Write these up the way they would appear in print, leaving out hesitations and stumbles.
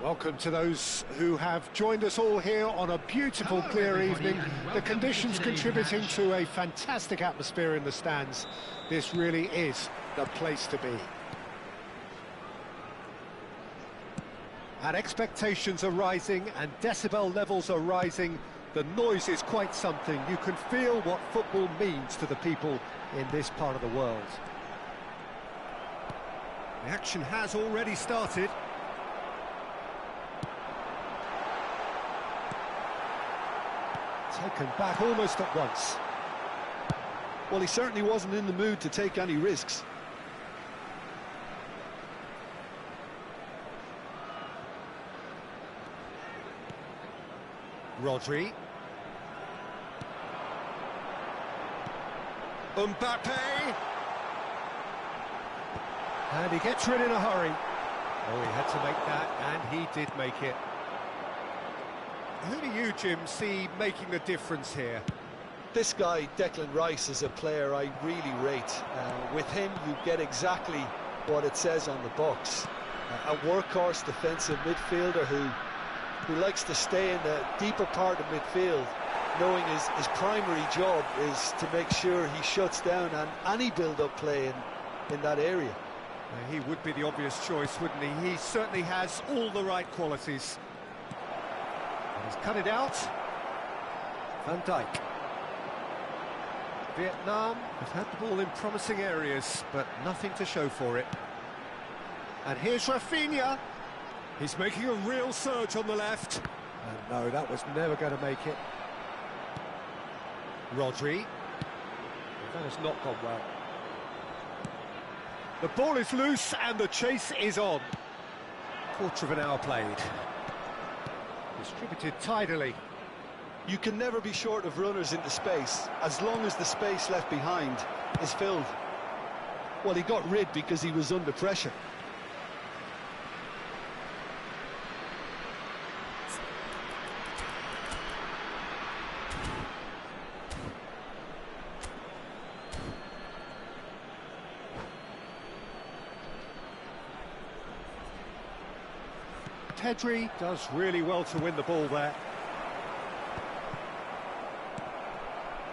Welcome to those who have joined us all here on a beautiful, clear evening. The conditions contributing to a fantastic atmosphere in the stands. This really is the place to be. And expectations are rising and decibel levels are rising. The noise is quite something. You can feel what football means to the people in this part of the world. The action has already started. Taken back almost at once. Well, he certainly wasn't in the mood to take any risks. Rodri. Mbappe. And he gets rid in a hurry. Oh, he had to make that, and he did make it. Who do you, Jim, see making the difference here? This guy, Declan Rice, is a player I really rate. With him, you get exactly what it says on the box. A workhorse defensive midfielder who likes to stay in the deeper part of midfield, knowing his primary job is to make sure he shuts down any build-up play in that area. He would be the obvious choice, wouldn't he? He certainly has all the right qualities. He's cut it out. Van Dijk. Vietnam have had the ball in promising areas, but nothing to show for it. And here's Rafinha. He's making a real surge on the left. And no, that was never going to make it. Rodri. That has not gone well. The ball is loose and the chase is on. Quarter of an hour played. Distributed tidily. You can never be short of runners into space, as long as the space left behind is filled. Well, he got rid because he was under pressure. Pedri does really well to win the ball there.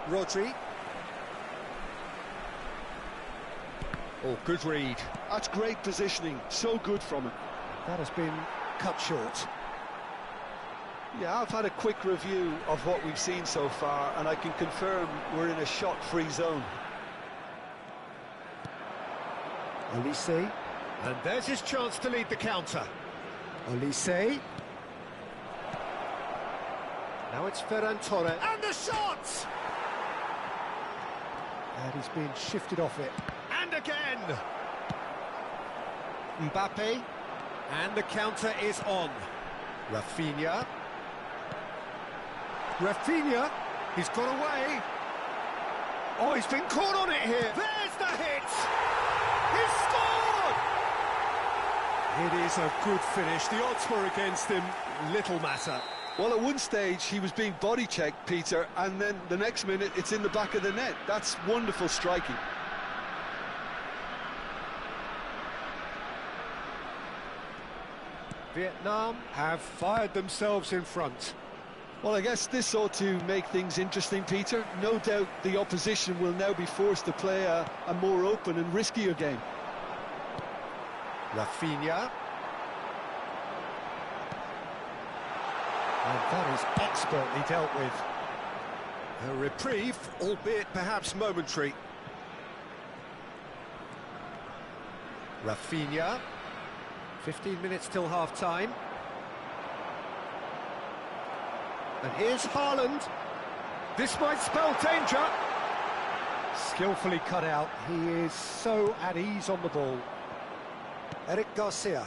Rodri. Oh, good read. That's great positioning, so good from him. That has been cut short. Yeah, I've had a quick review of what we've seen so far, and I can confirm we're in a shot-free zone. Olise. And there's his chance to lead the counter. Olise. Now it's Ferran Torres. And the shot! And he's being shifted off it. And again! Mbappe. And the counter is on. Rafinha. Rafinha. He's got away. Oh, he's been caught on it here. There's the hit! He scored! It is a good finish. The odds were against him. Little matter. Well, at one stage, he was being body-checked, Peter, and then the next minute, it's in the back of the net. That's wonderful striking. Vietnam have fired themselves in front. Well, I guess this ought to make things interesting, Peter. No doubt the opposition will now be forced to play a more open and riskier game. Rafinha. And that is expertly dealt with. A reprieve, albeit perhaps momentary. Rafinha. 15 minutes till half-time. And here's Haaland. This might spell danger. Skillfully cut out. He is so at ease on the ball. Eric Garcia.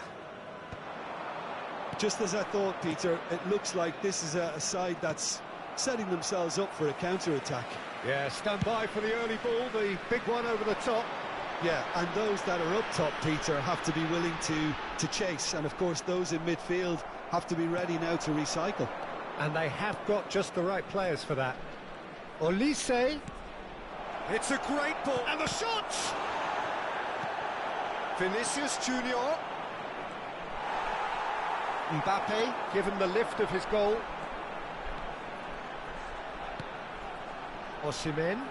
Just as I thought, Peter, it looks like this is a side that's setting themselves up for a counter-attack. Yeah, stand by for the early ball, the big one over the top. Yeah, and those that are up top, Peter, have to be willing to chase. And, of course, those in midfield have to be ready now to recycle. And they have got just the right players for that. Olise. It's a great ball. And the shot! Vinicius Junior. Mbappe, given the lift of his goal. Osimhen.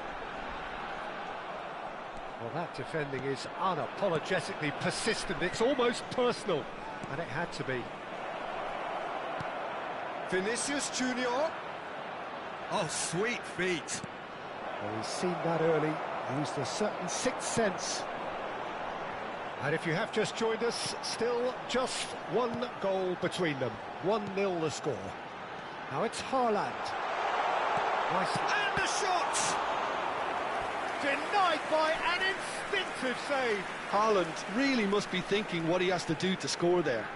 Well, that defending is unapologetically persistent. It's almost personal, and it had to be. Vinicius Junior. Oh, sweet feet. Well, he's seen that early, used a certain sixth sense. And if you have just joined us, still just one goal between them. 1-0 the score. Now it's Haaland. Nice. And the shot! Denied by an instinctive save. Haaland really must be thinking what he has to do to score there.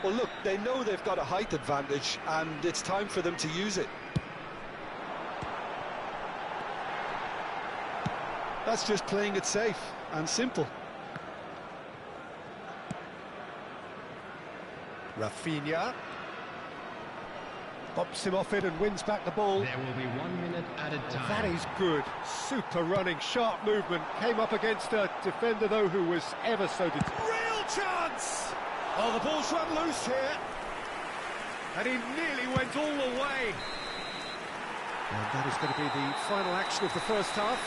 Well, look, they know they've got a height advantage, and it's time for them to use it. That's just playing it safe and simple. Rafinha bops him off it and wins back the ball. There will be 1 minute at a time. That is good. Super running, sharp movement. Came up against a defender, though, who was ever so... Real chance! Oh, the ball's run loose here. And he nearly went all the way. And that is going to be the final action of the first half.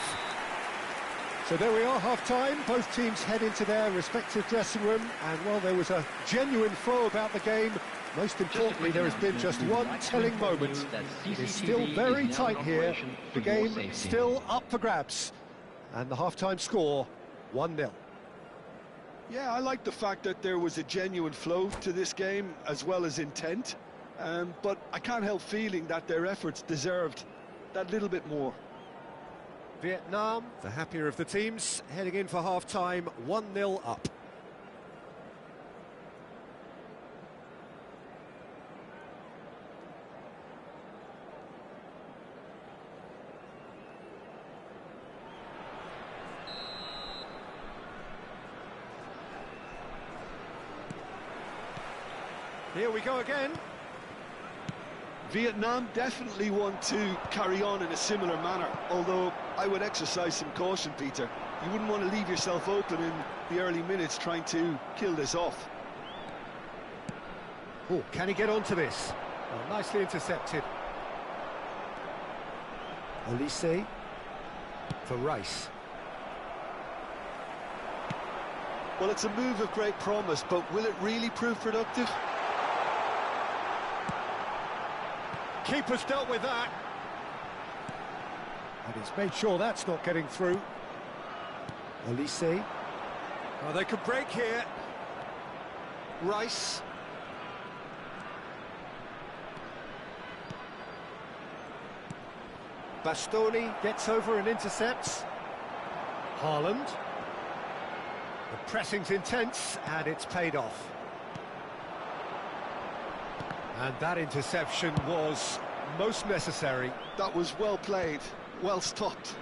So there we are, half-time. Both teams head into their respective dressing room. And, well, there was a genuine flow about the game. Most importantly, there has been just one telling moment. It is still very tight here. The game still up for grabs. And the half-time score, 1-0. Yeah, I like the fact that there was a genuine flow to this game, as well as intent. But I can't help feeling that their efforts deserved that little bit more. Vietnam, the happier of the teams, heading in for half-time, 1-0 up. Here we go again. Vietnam definitely want to carry on in a similar manner, although I would exercise some caution, Peter. You wouldn't want to leave yourself open in the early minutes trying to kill this off. Oh, can he get onto this? Oh, nicely intercepted. Olise for Rice. Well, it's a move of great promise, but will it really prove productive? Keeper's dealt with that. And he's made sure that's not getting through. Olise. Oh, they could break here. Rice. Bastoni gets over and intercepts. Haaland. The pressing's intense, and it's paid off. And that interception was most necessary. That was well played, well stopped.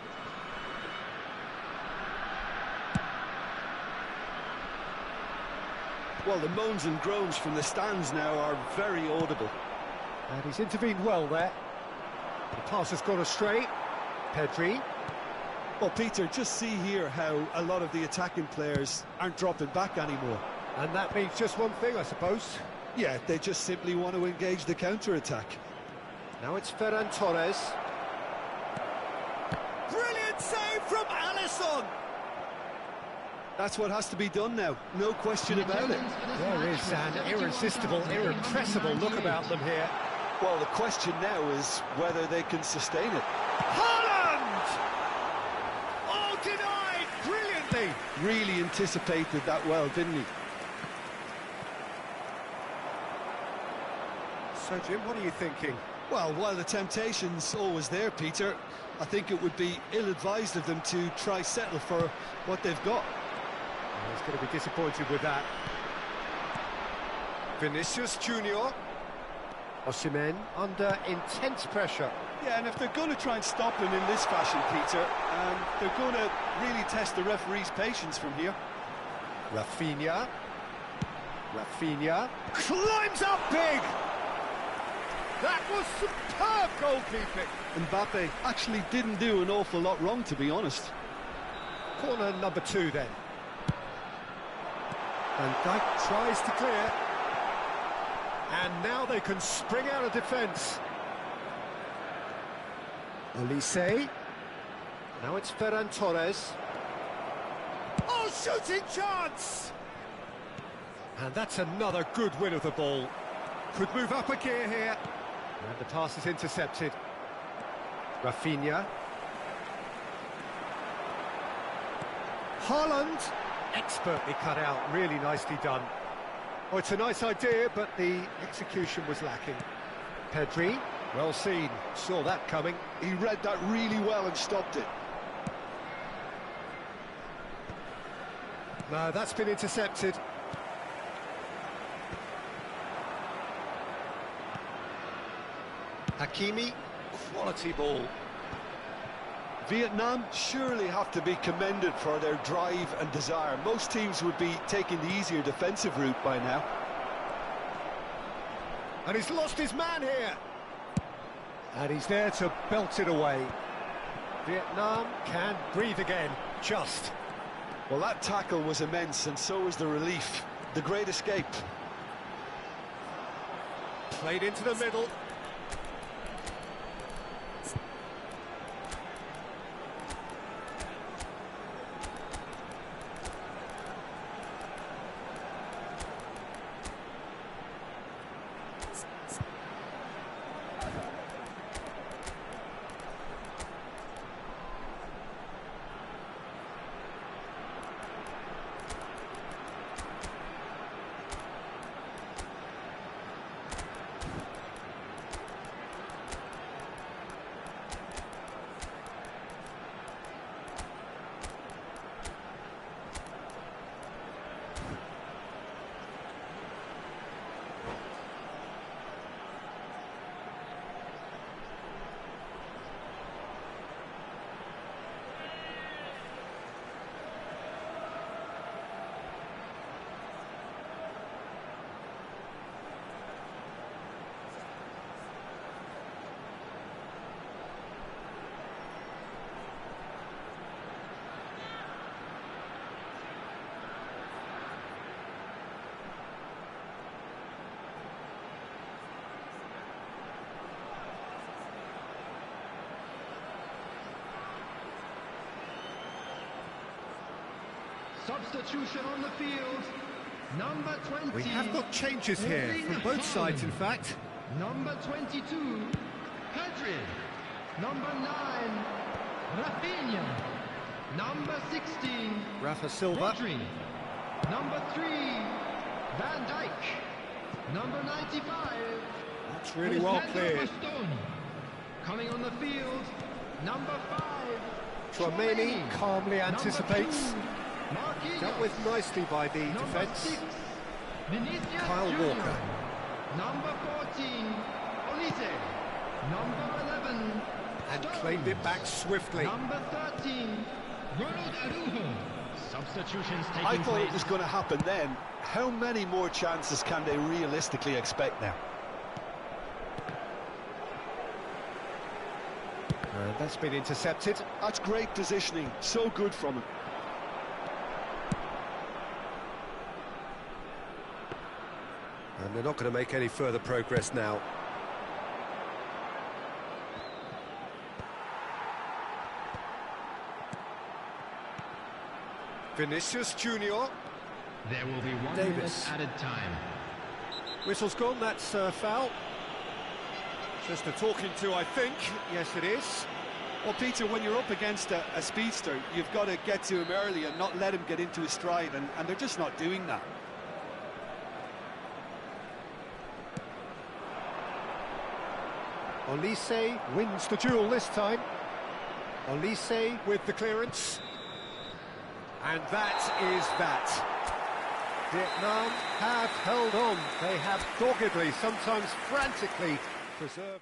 Well, the moans and groans from the stands now are very audible. And he's intervened well there. The pass has gone astray. Pedri. Well, Peter, just see here how a lot of the attacking players aren't dropping back anymore. And that means just one thing, I suppose. Yeah, they just simply want to engage the counter-attack. Now it's Ferran Torres. Brilliant save from Alisson. That's what has to be done now, no question about it. There is an irresistible, irrepressible look about them here. Well, the question now is whether they can sustain it. Haaland! Oh, denied brilliantly. Really anticipated that well, didn't he? So, Jim, what are you thinking? Well, while the temptation's always there, Peter, I think it would be ill-advised of them to try settle for what they've got. He's going to be disappointed with that. Vinicius Junior. Hqn1111 under intense pressure. Yeah, and if they're going to try and stop him in this fashion, Peter, they're going to really test the referee's patience from here. Rafinha climbs up big. That was superb goalkeeping. Mbappe actually didn't do an awful lot wrong, to be honest. Corner number 2 then. Van Dijk tries to clear. And now they can spring out of defence. Olise. Now it's Ferran Torres. Oh, shooting chance! And that's another good win of the ball. Could move up a gear here. And the pass is intercepted. Rafinha. Haaland. Expertly cut out, really nicely done. Oh, it's a nice idea, but the execution was lacking. Pedri, well seen, saw that coming. He read that really well and stopped it. No, that's been intercepted. Hakimi, quality ball. Vietnam surely have to be commended for their drive and desire. Most teams would be taking the easier defensive route by now. And he's lost his man here. And he's there to belt it away. Vietnam can breathe again, just. Well, that tackle was immense, and so was the relief. The great escape. Played into the middle. Substitution on the field. Number 20. We have got changes here from both sides, in fact. Number 22, Pedri. Number 9, Rafinha. Number 16, Rafa Silva. Pedri. Number 3, Van Dijk. Number 95. That's really well Lisandro cleared. Bastoni. Coming on the field, number 5. Tchouameni calmly anticipates. Marquinhos. Dealt with nicely by the Number defence. 6, Vinicius Kyle Junior. Walker. Number 14, Olise. Number 11, And Stones. claimed it back swiftly. Number 13, Ronald Araujo. Substitutions taking I thought place. it was going to happen then. How many more chances can they realistically expect now? And that's been intercepted. That's great positioning, so good from him. And they're not going to make any further progress now. Vinicius Junior. There will be 1 Davis. minute added time. Whistle's gone, that's foul. Just a talking to, I think. Yes, it is. Well, Peter, when you're up against a speedster, you've got to get to him early and not let him get into his stride, and they're just not doing that. Olise wins the duel this time. Olise with the clearance. And that is that. Vietnam have held on. They have doggedly, sometimes frantically, preserved.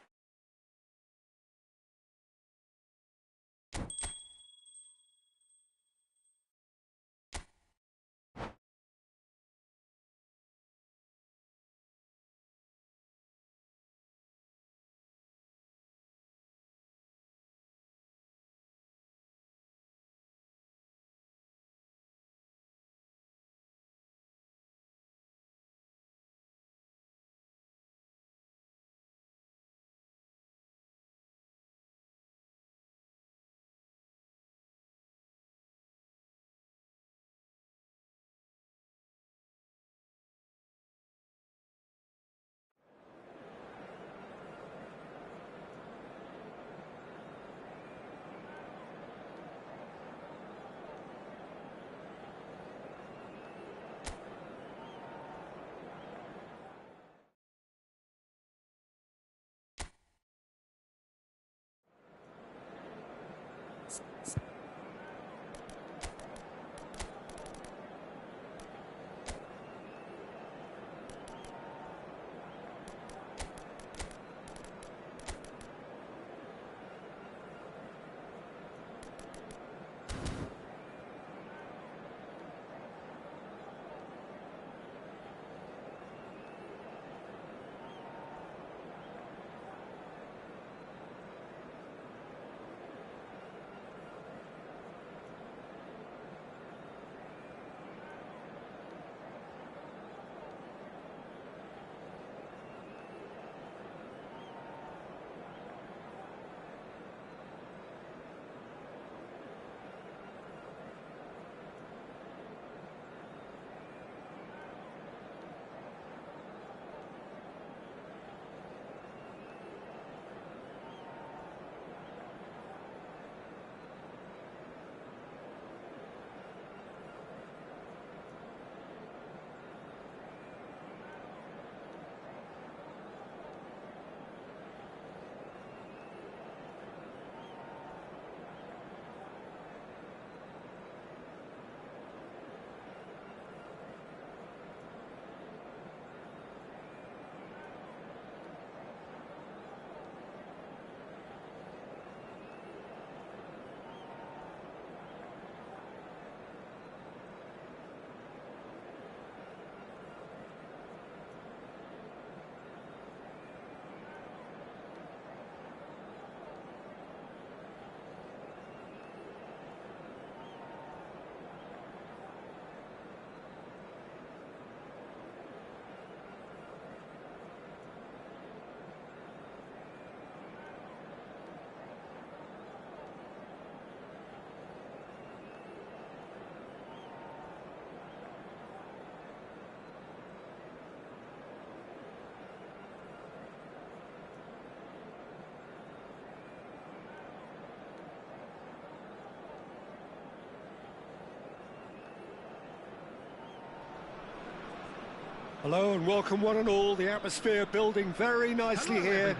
Hello and welcome one and all. The atmosphere building very nicely here.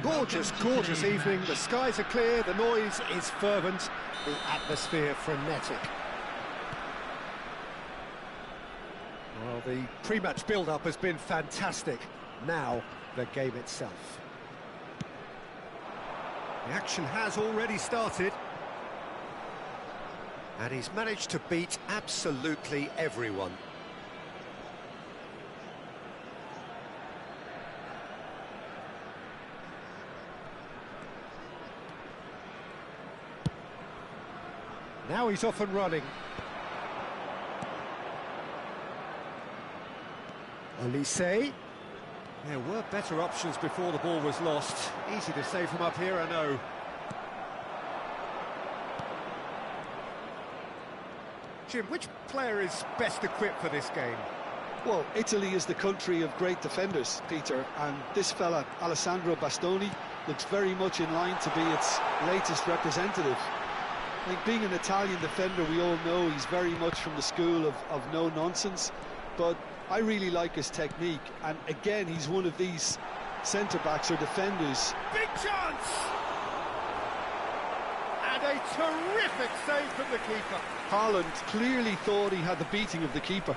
Gorgeous, gorgeous evening. The skies are clear, the noise is fervent, the atmosphere frenetic. Well, the pre-match build-up has been fantastic. Now, the game itself. The action has already started. And he's managed to beat absolutely everyone. Now he's off and running. Olise. There were better options before the ball was lost. Easy to save from up here, I know. Jim, which player is best equipped for this game? Well, Italy is the country of great defenders, Peter, and this fella, Alessandro Bastoni, looks very much in line to be its latest representative. I think being an Italian defender, we all know he's very much from the school of no-nonsense, but I really like his technique, and again, he's one of these centre-backs or defenders. Big chance! And a terrific save from the keeper. Haaland clearly thought he had the beating of the keeper.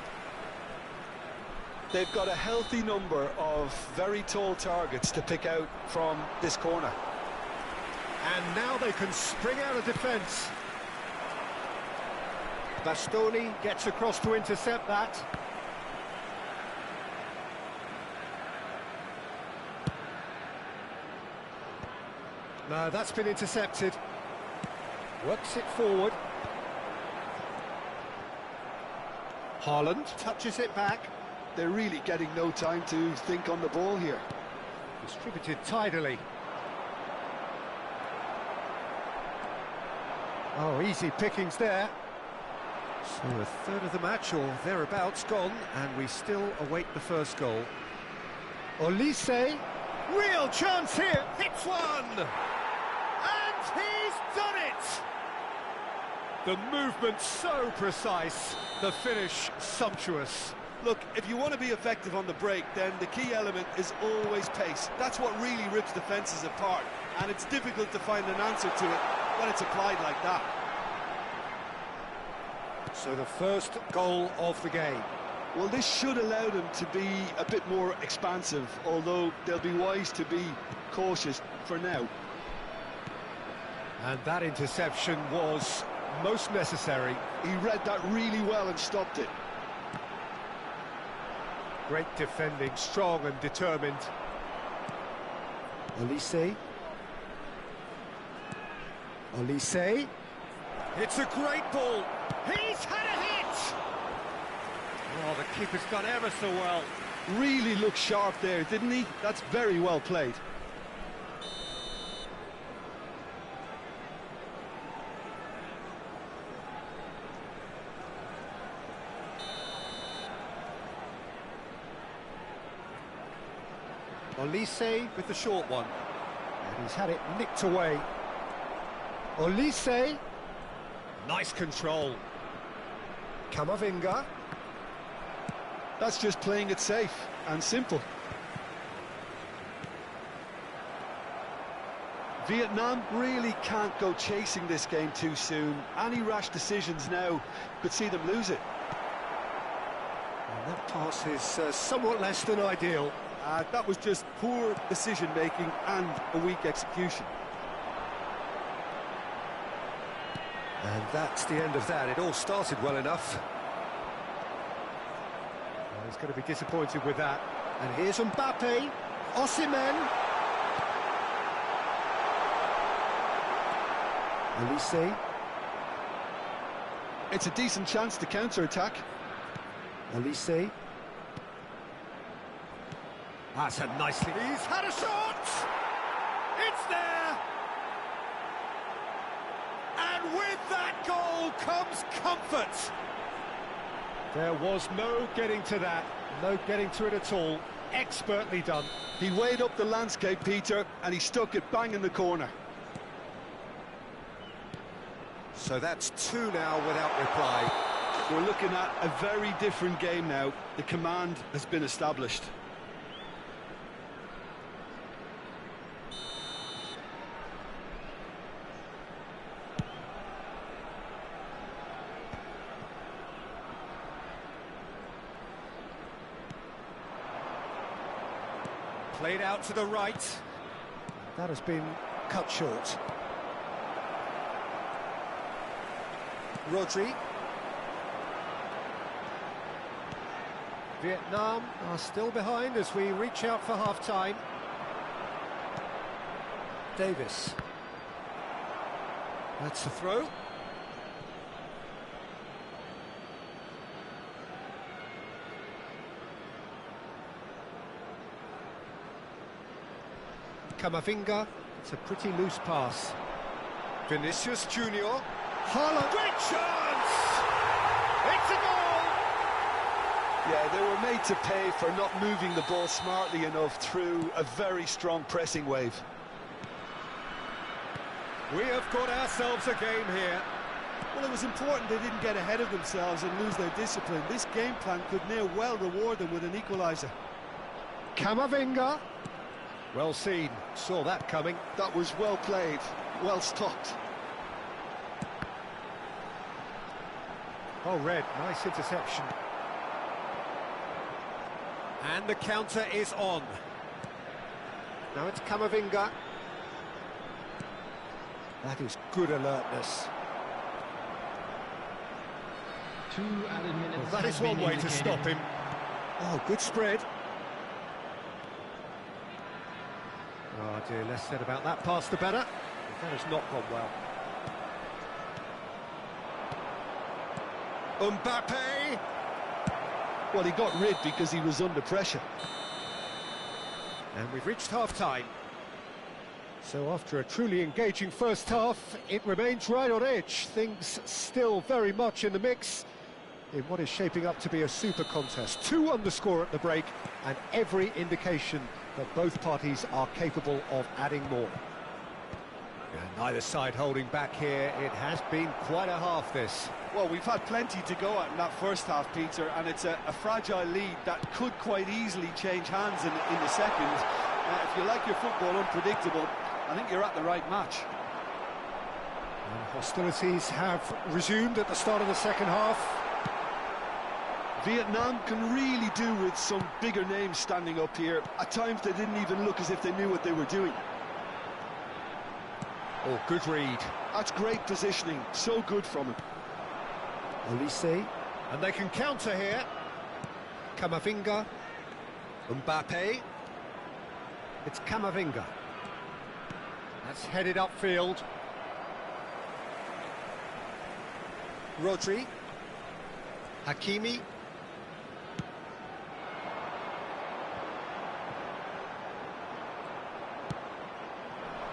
They've got a healthy number of very tall targets to pick out from this corner. And now they can spring out of defence. Bastoni gets across to intercept that. No, that's been intercepted. Works it forward. Haaland touches it back. They're really getting no time to think on the ball here. Distributed tidily. Oh, easy pickings there. So a third of the match, or thereabouts, gone, and we still await the first goal. Olise, real chance here, hits one! And he's done it! The movement so precise, the finish sumptuous. Look, if you want to be effective on the break, then the key element is always pace. That's what really rips defences apart, and it's difficult to find an answer to it when it's applied like that. So the first goal of the game. Well, this should allow them to be a bit more expansive, although they'll be wise to be cautious for now. And that interception was most necessary. He read that really well and stopped it. Great defending, strong and determined. Olise. Olise. It's a great ball. He's had a hit! Oh, the keeper's done ever so well. Really looked sharp there, didn't he? That's very well played. Olise with the short one. And he's had it nicked away. Olise. Nice control. Camavinga. That's just playing it safe and simple. Vietnam really can't go chasing this game too soon. Any rash decisions now could see them lose it. And that pass is somewhat less than ideal. That was just poor decision-making and a weak execution. And that's the end of that. It all started well enough. Well, he's going to be disappointed with that. And here's Mbappe. Osimhen. Olise. It's a decent chance to counter-attack. Olise. That's a nicely... He's had a shot! It's there! And with that goal comes comfort! There was no getting to that, no getting to it at all. Expertly done. He weighed up the landscape, Peter, and he stuck it bang in the corner. So that's two now without reply. We're looking at a very different game now. The command has been established. Played out to the right. That has been cut short. Rodri. Vietnam are still behind as we reach out for half-time. Davis. That's a throw. Camavinga. It's a pretty loose pass. Vinicius Junior. Haaland. Great chance! It's a goal! Yeah, they were made to pay for not moving the ball smartly enough through a very strong pressing wave. We have got ourselves a game here. Well, it was important they didn't get ahead of themselves and lose their discipline. This game plan could near well reward them with an equaliser. Camavinga. Well seen, saw that coming. That was well played, well stopped. Oh, Red, nice interception. And the counter is on. Now it's Camavinga. That is good alertness. 2 added minutes. Well, that is one way to stop him. Oh, good spread. Oh dear, less said about that pass the better. That has not gone well. Mbappe! Well, he got rid because he was under pressure. And we've reached half-time. So after a truly engaging first half, it remains right on edge. Things still very much in the mix in what is shaping up to be a super contest. 2 on the score at the break, and every indication that both parties are capable of adding more. And neither side holding back here. It has been quite a half, this. Well, we've had plenty to go at in that first half, Peter, and it's a fragile lead that could quite easily change hands in the second. If you like your football unpredictable, I think you're at the right match. And hostilities have resumed at the start of the second half. Vietnam can really do with some bigger names standing up here. At times they didn't even look as if they knew what they were doing. Oh, good read. That's great positioning, so good from him. Olise. And they can counter here. Camavinga. Mbappe. It's Camavinga. That's headed upfield. Rodri. Hakimi.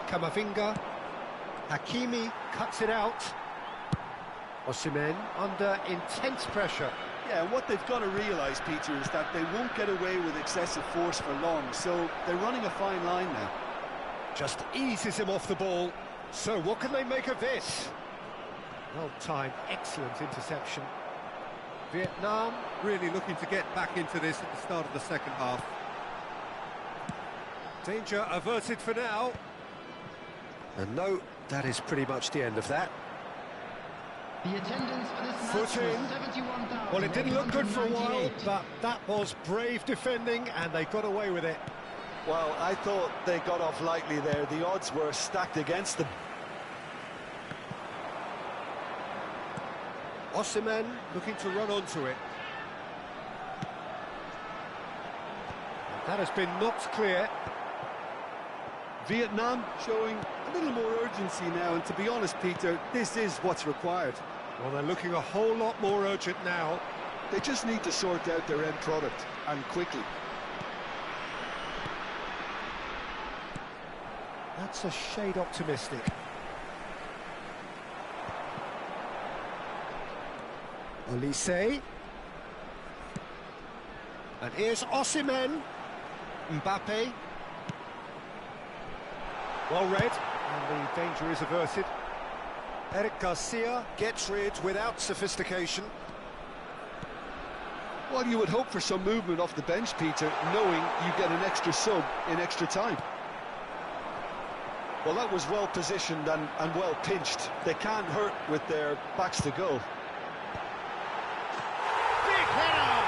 Camavinga. Hakimi cuts it out. Osimhen under intense pressure. Yeah, and what they've got to realise, Peter, is that they won't get away with excessive force for long, so they're running a fine line now. Just eases him off the ball. So what can they make of this? Well-timed, excellent interception. Vietnam Really looking to get back into this at the start of the second half. danger averted for now. And no, that is pretty much the end of that. The attendance for this match Foot in. was 71,000. Well, it didn't look good for a while, but that was brave defending, and they got away with it. Well, I thought they got off lightly there. The odds were stacked against them. Osimhen looking to run onto it. That has been knocked clear. Vietnam showing a little more urgency now, and to be honest, Peter, this is what's required. Well, they're looking a whole lot more urgent now. They just need to sort out their end product, and quickly. That's a shade optimistic. Olise. And here's Osimhen. Mbappe. Well read, and the danger is averted. Eric Garcia gets rid without sophistication. Well, you would hope for some movement off the bench, Peter, knowing you get an extra sub in extra time. Well, that was well positioned and well pinched. They can't hurt with their backs to goal. Big header!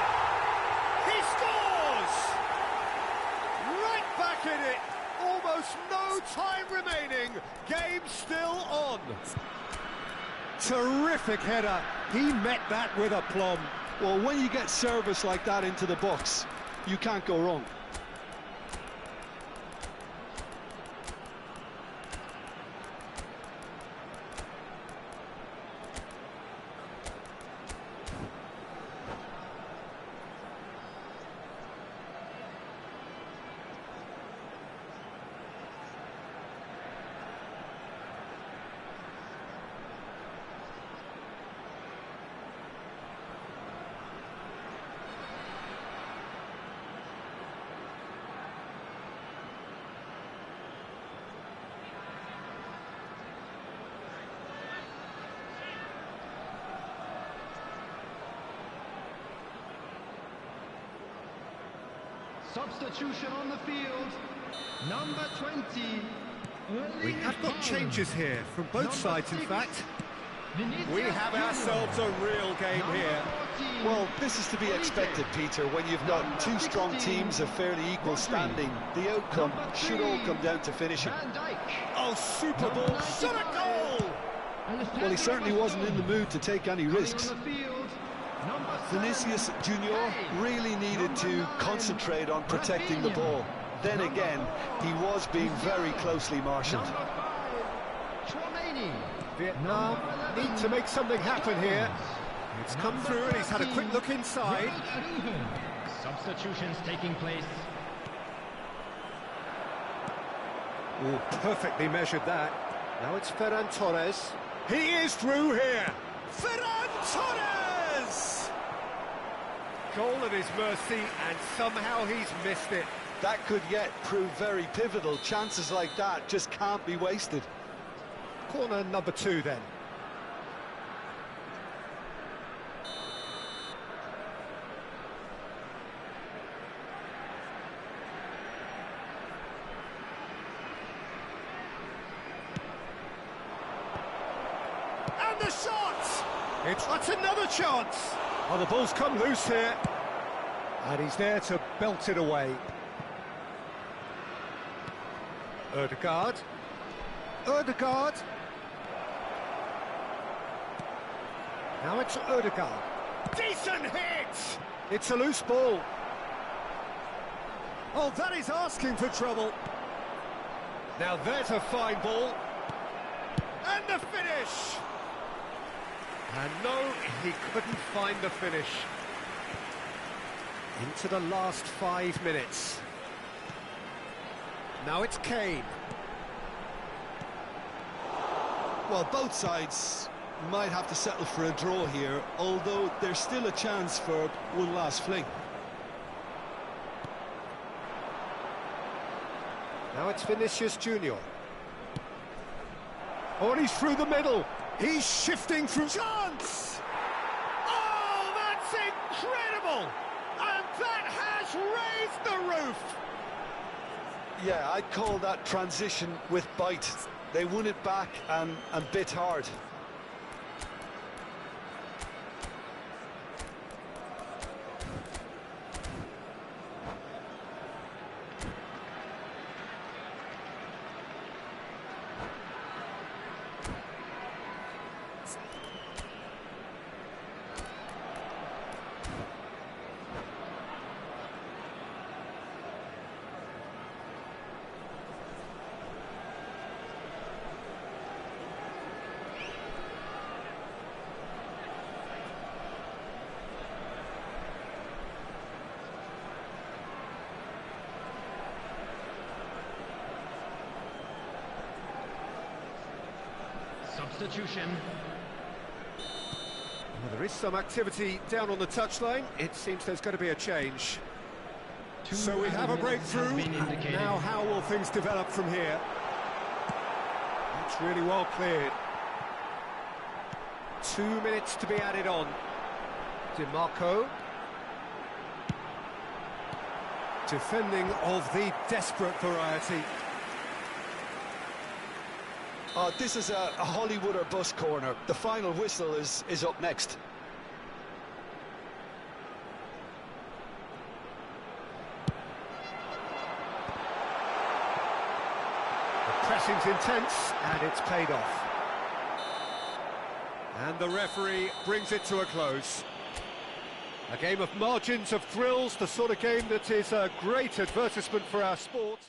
He scores! Right back in it! Almost no time remaining. Game still on. Terrific header. He met that with aplomb. Well, when you get service like that into the box, you can't go wrong. Substitution on the field. Number 20. We have got changes here from both sides, in fact. We have ourselves a real game here. Well, this is to be expected, Peter. When you've got two strong teams of fairly equal standing, the outcome should all come down to finishing. Oh, super ball, shot a goal! Well, he certainly wasn't in the mood to take any risks. Vinicius Junior really needed to concentrate on protecting the ball. Then again, he was being very closely marshalled. Vietnam need to make something happen here. It's come through and he's had a quick look inside. Substitutions taking place. Oh, perfectly measured that. Now it's Ferran Torres. He is through here. Ferran Torres! Goal at his mercy, and somehow he's missed it. That could yet prove very pivotal. Chances like that just can't be wasted. Corner number 2 then. And the shot! That's another chance! Oh, the ball's come loose here. And he's there to belt it away. Ødegaard. Ødegaard. Now it's Ødegaard. Decent hit! It's a loose ball. Oh, that is asking for trouble. Now there's a fine ball. And the finish! And no, he couldn't find the finish. Into the last 5 minutes. Now it's Kane. Well, both sides might have to settle for a draw here, although there's still a chance for one last fling. Now it's Vinicius Junior. Oh, and he's through the middle. He's shifting through. Chance! Oh, that's incredible! And that has raised the roof! Yeah, I'd call that transition with bite. They won it back and bit hard. Substitution. Well, there is some activity down on the touchline. It seems there's going to be a change. So we have a breakthrough. And now how will things develop from here? It's really well cleared. 2 minutes to be added on. DiMarco. Defending of the desperate variety. This is a Hollywood or bust corner. The final whistle is up next. The pressing's intense, and it's paid off. And the referee brings it to a close. A game of margins, of thrills, the sort of game that is a great advertisement for our sport.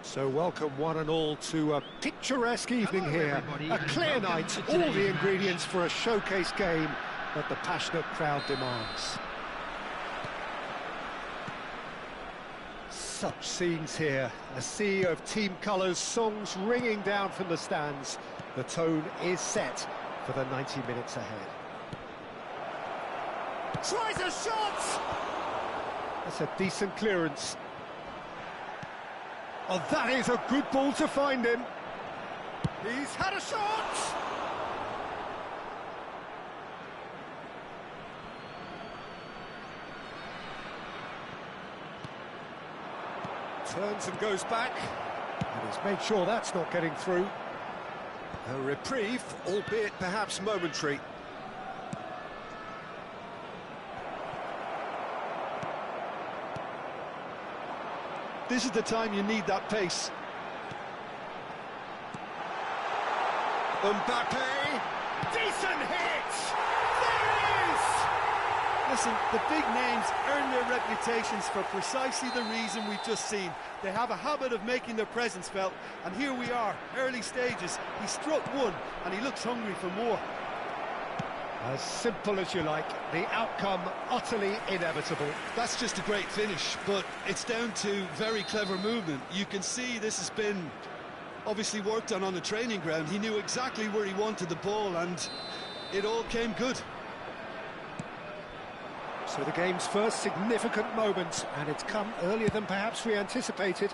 So welcome one and all to a picturesque evening here. A clear night, all the ingredients for a showcase game that the passionate crowd demands. Such scenes here, a sea of team colours, songs ringing down from the stands. The tone is set for the 90 minutes ahead. Tries a shot! That's a decent clearance. Oh, that is a good ball to find him. He's had a shot! Turns and goes back. And he's made sure that's not getting through. A reprieve, albeit perhaps momentary. This is the time you need that pace. Mbappe, decent hit! There it is! Listen, the big names earn their reputations for precisely the reason we've just seen. They have a habit of making their presence felt, and here we are, early stages. He struck one, and he looks hungry for more. As simple as you like, the outcome utterly inevitable. That's just a great finish, but it's down to very clever movement. You can see this has been obviously worked on the training ground. He knew exactly where he wanted the ball, and it all came good. So the game's first significant moment, and it's come earlier than perhaps we anticipated.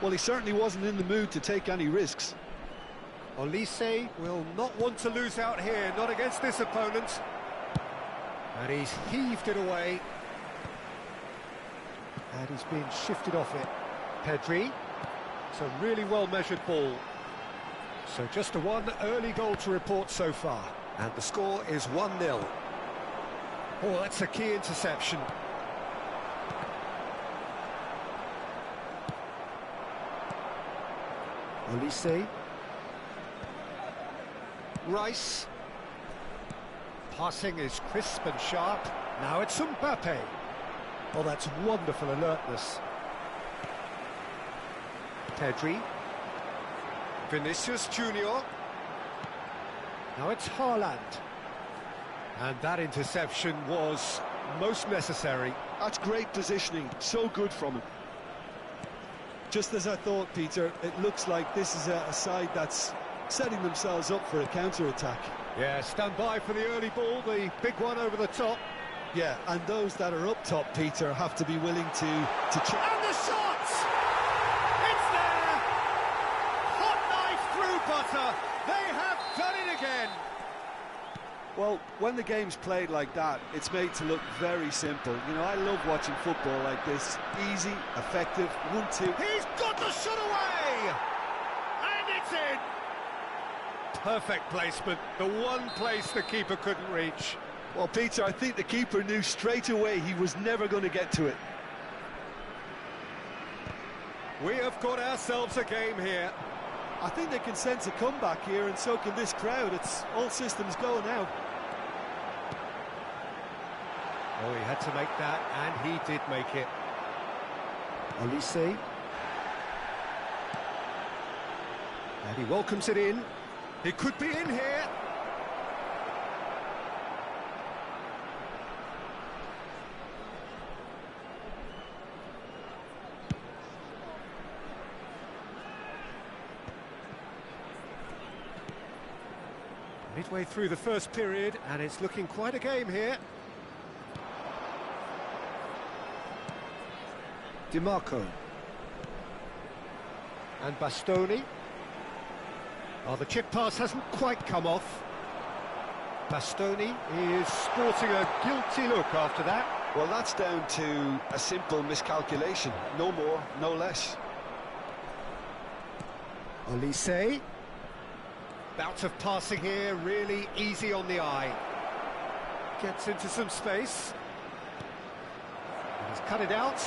Well, he certainly wasn't in the mood to take any risks. Olise will not want to lose out here, not against this opponent. And he's heaved it away. And he's being shifted off it. Pedri. It's a really well-measured ball. So just a one early goal to report so far. And the score is 1-0. Oh, that's a key interception. Olise. Rice. Passing is crisp and sharp. Now it's Mbappe. Oh, that's wonderful alertness. Pedri. Vinicius Junior. Now it's Haaland. And that interception was most necessary. That's great positioning, so good from him. Just as I thought, Peter, it looks like this is a side that's setting themselves up for a counter-attack. Yeah, stand by for the early ball, the big one over the top. Yeah, and those that are up top, Peter, have to be willing to And the shot! done it again. Well, when the game's played like that, it's made to look very simple. You know, I love watching football like this. Easy, effective, 1-2. He's got the shot away! And it's in! Perfect placement, the one place the keeper couldn't reach. Well, Peter, I think the keeper knew straight away he was never going to get to it. We have got ourselves a game here. I think they can sense a comeback here, and so can this crowd. It's all systems go now. Oh, he had to make that, and he did make it. Olise. And he welcomes it in. He could be in here. Midway through the first period, and it's looking quite a game here. DiMarco. And Bastoni. Oh, the chip pass hasn't quite come off. Bastoni is sporting a guilty look after that. Well, that's down to a simple miscalculation. No more, no less. Olise. Bout of passing here, really easy on the eye. Gets into some space. And he's cut it out.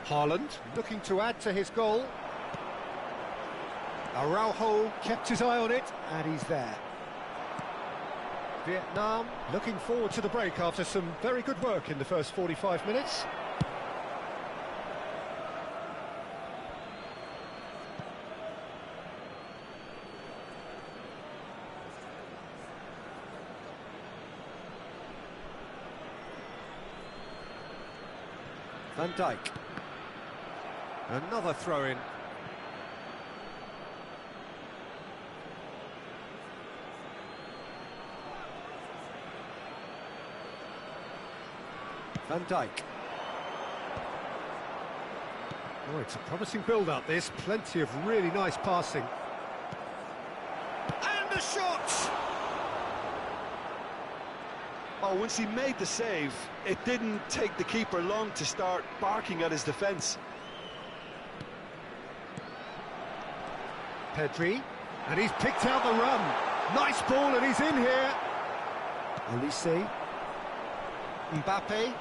Haaland looking to add to his goal. Araujo kept his eye on it, and he's there. Vietnam looking forward to the break after some very good work in the first 45 minutes. Van Dijk. Another throw-in. Van Dijk. Oh, it's a promising build-up, this. Plenty of really nice passing. And the shot! Oh, once he made the save, it didn't take the keeper long to start barking at his defence. Pedri, and he's picked out the run. Nice ball, and he's in here. Olise. Mbappe.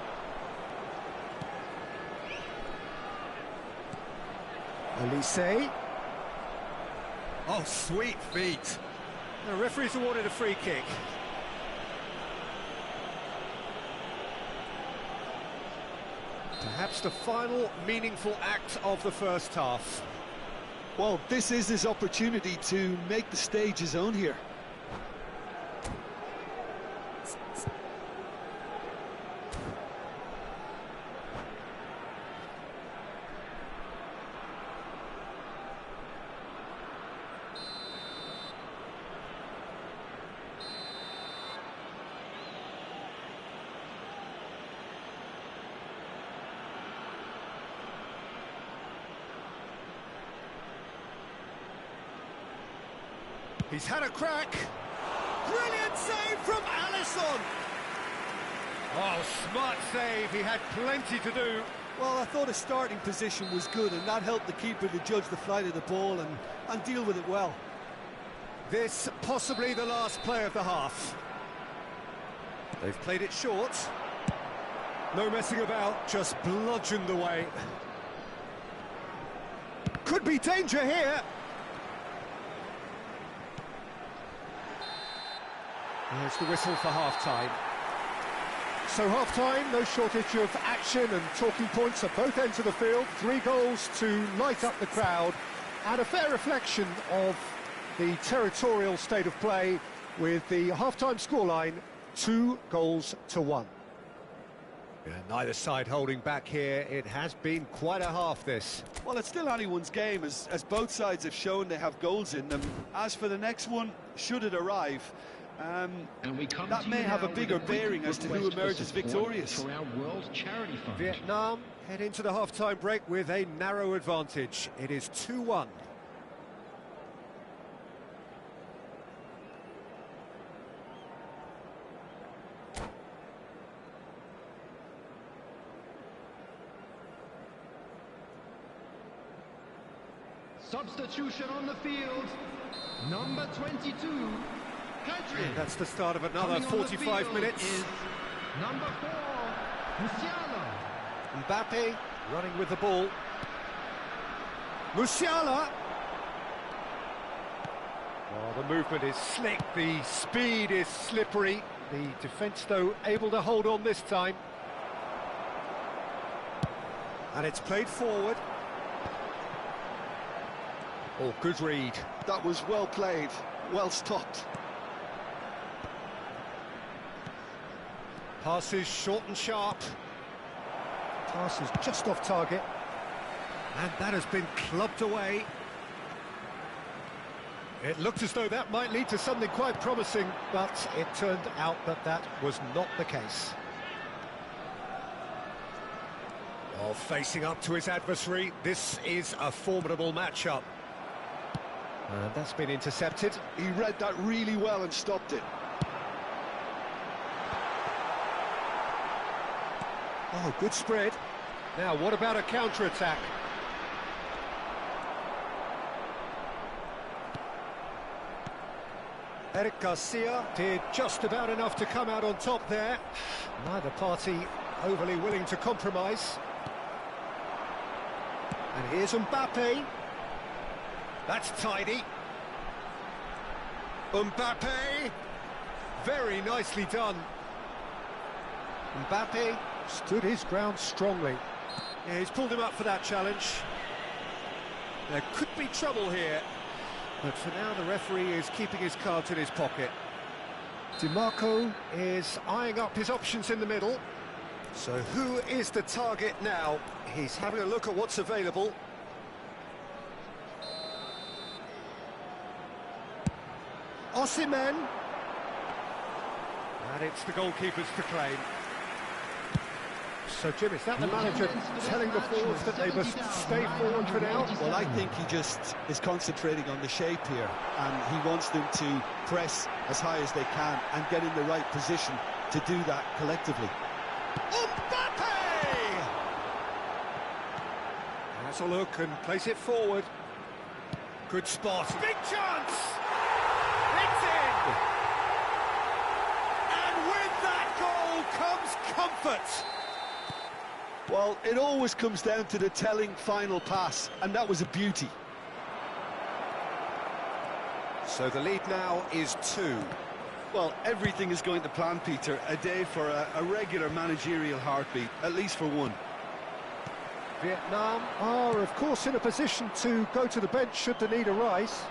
Olise. Oh, sweet feet. The referee's awarded a free kick. Perhaps the final meaningful act of the first half. Well, this is his opportunity to make the stage his own here. He's had a crack. Brilliant save from Alisson. Oh, smart save. He had plenty to do. Well, I thought his starting position was good, and that helped the keeper to judge the flight of the ball and deal with it well. This possibly the last play of the half. They've played it short. No messing about, just bludgeoned away. Could be danger here. There's the whistle for half-time. So half-time, no shortage of action and talking points at both ends of the field. 3 goals to light up the crowd, and a fair reflection of the territorial state of play with the half-time scoreline 2-1. Yeah, neither side holding back here. It has been quite a half, this. Well, it's still anyone's game, as both sides have shown they have goals in them. As for the next one, should it arrive, that may have a bigger bearing as to who emerges victorious. For our World Charity Fund. Vietnam Head into the half-time break with a narrow advantage. It is 2-1. Substitution on the field. Number 22, Pedri. And that's the start of another Coming on the 45 field minutes. is number 4, Musiala. Mbappe running with the ball. Musiala. Oh, the movement is slick, the speed is slippery. The defence, though, able to hold on this time. And it's played forward. Oh, good read. That was well played, well stopped. Passes short and sharp. Pass is just off target. And that has been clubbed away. It looked as though that might lead to something quite promising, but it turned out that that was not the case. Oh, facing up to his adversary, this is a formidable matchup. And that's been intercepted. He read that really well and stopped it. Oh, good spread. Now, what about a counter-attack? Eric Garcia did just about enough to come out on top there. Neither party overly willing to compromise. And here's Mbappe. That's tidy. Mbappe. Very nicely done. Mbappe stood his ground strongly. Yeah, he's pulled him up for that challenge. There could be trouble here. But for now, the referee is keeping his cards in his pocket. DiMarco is eyeing up his options in the middle. So who is the target now? He's having a look at what's available. Osimhen. And it's the goalkeeper's to claim. So, Jim, is that the manager telling the forwards that they must stay forward for now? Well, I think he just is concentrating on the shape here, and he wants them to press as high as they can and get in the right position to do that collectively. Mbappe! Has a look and place it forward. Good spot. Big chance! It's in! And with that goal comes comfort. Well, it always comes down to the telling final pass, and that was a beauty. So the lead now is 2. Well, everything is going to plan, Peter. A day for a regular managerial heartbeat, at least for one. Vietnam are, of course, in a position to go to the bench should the need arise.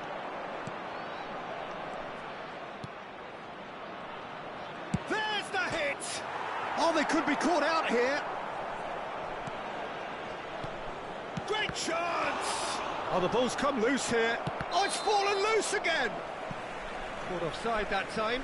There's the hit! Oh, they could be caught out here. Great chance! Oh, the ball's come loose here. Oh, it's fallen loose again! Caught offside that time.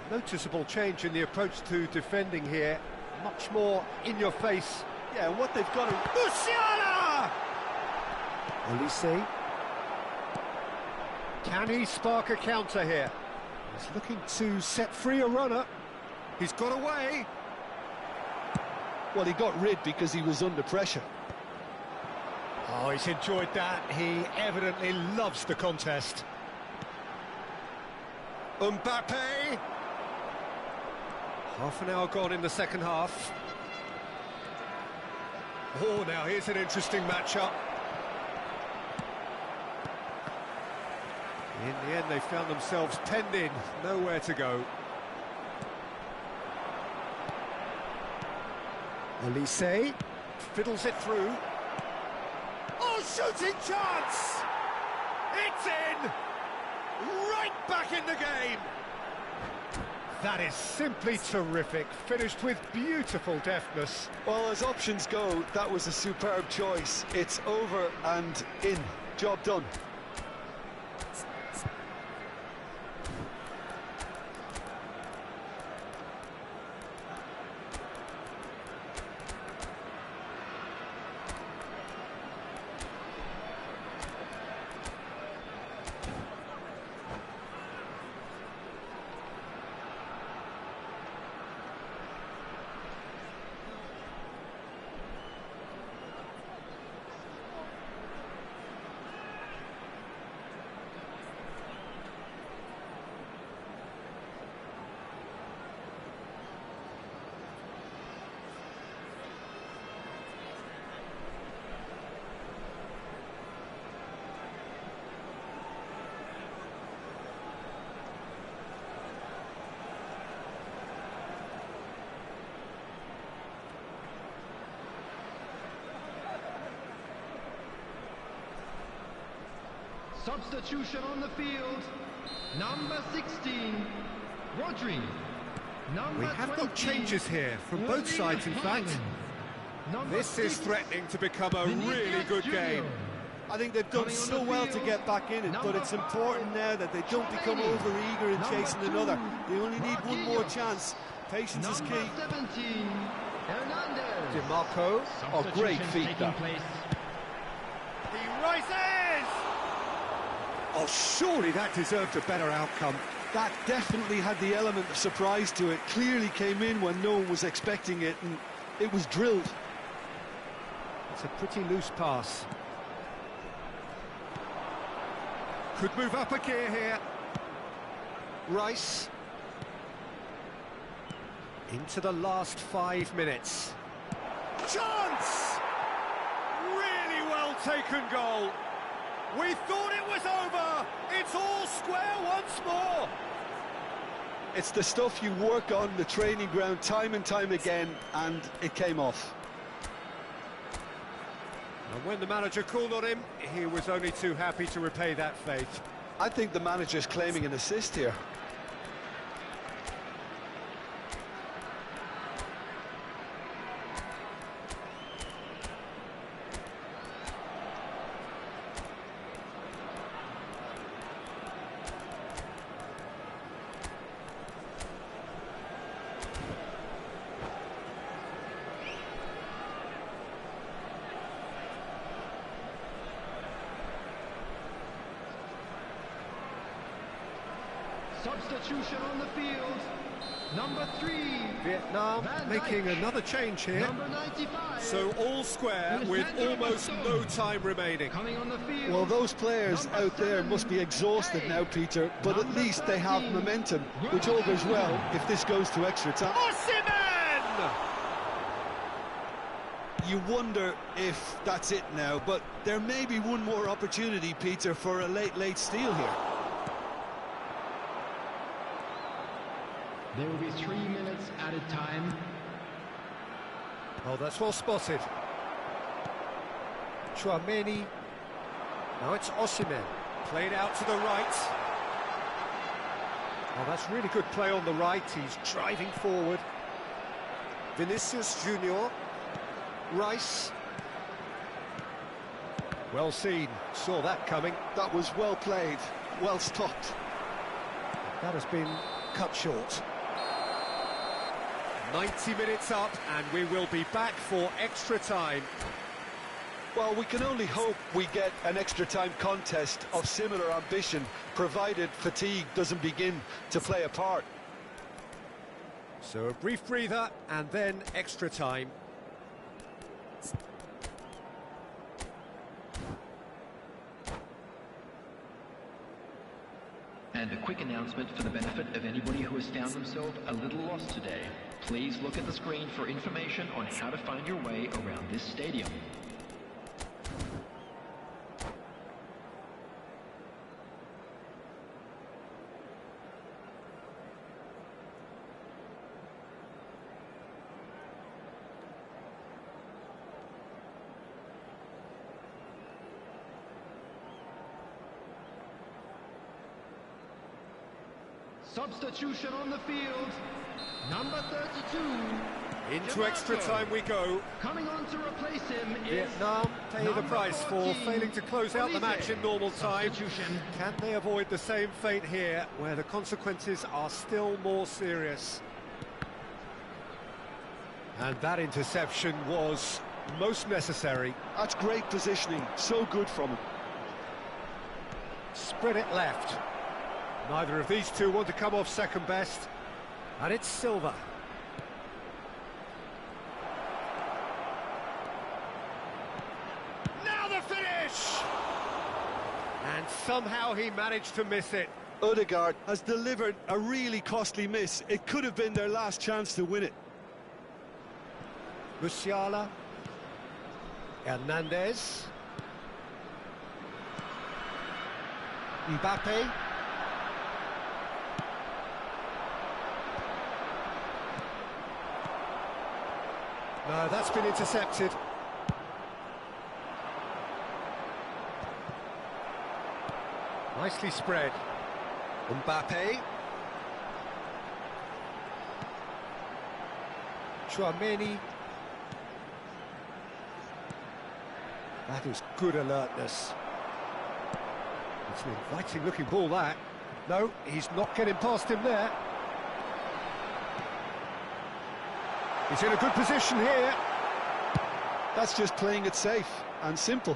A noticeable change in the approach to defending here. Much more in your face. Yeah, what they've got to... Musiala! Olise. Can he spark a counter here? He's looking to set free a runner. He's got away. Well, he got rid because he was under pressure. Oh, he's enjoyed that. He evidently loves the contest. Mbappe. Half an hour gone in the second half. Oh, now here's an interesting matchup. In the end, they found themselves penned in, nowhere to go. Olise fiddles it through. Oh, shooting chance! It's in! Right back in the game! That is simply terrific, finished with beautiful deftness. Well, as options go, that was a superb choice. It's over and in. Job done. Substitution on the field. Number 16, Rodri. We have got changes here from both sides, in fact. This is threatening to become a really good game. I think they've done so well to get back in it, but it's important now that they don't become over-eager in chasing another. They only need one more chance. Patience is key. 17, Hernandez. DiMarco. Oh, great feat, that. He rises! Oh, surely that deserved a better outcome. That definitely had the element of surprise to it. Clearly came in when no one was expecting it, and it was drilled. It's a pretty loose pass. Could move up a gear here. Rice. Into the last 5 minutes. Chance! Really well taken goal. We thought it was over. It's all square once more. It's the stuff you work on the training ground time and time again, and it came off. And when the manager called on him, he was only too happy to repay that faith. I think the manager's claiming an assist here. Substitution on the field. Number 3. Vietnam making another change here. Number 95. So all square with almost no time remaining. Coming on the field. Well, those players out there must be exhausted now, Peter, but at least they have momentum, which augurs well if this goes to extra time. Osimhen! You wonder if that's it now, but there may be one more opportunity, Peter, for a late steal here. There will be 3 minutes added time. Oh, that's well spotted. Chouameni. Now it's Osimhen. Played out to the right. Oh, that's really good play on the right. He's driving forward. Vinicius Junior. Rice. Well seen. Saw that coming. That was well played, well stopped. That has been cut short. 90 minutes up, and we will be back for extra time. Well, we can only hope we get an extra time contest of similar ambition, provided fatigue doesn't begin to play a part. So a brief breather, and then extra time. And a quick announcement for the benefit of anybody who has found themselves a little lost today. Please look at the screen for information on how to find your way around this stadium. Substitution on the field. Number 32. Into extra time we go. Coming on to replace him is Vietnam pay the price for 14, failing to close out the match in normal time. Substitution. Can they avoid the same fate here, where the consequences are still more serious? And that interception was most necessary. That's great positioning, so good from him. Spread it left. Neither of these two want to come off second best. And it's Silva. Now the finish! And somehow he managed to miss it. Odegaard has delivered a really costly miss. It could have been their last chance to win it. Musiala. Hernandez. Mbappe. No, that's been intercepted. Nicely spread. Mbappe. Chouameni. That is good alertness. It's an inviting looking ball, that. No, he's not getting past him there. He's in a good position here. That's just playing it safe and simple.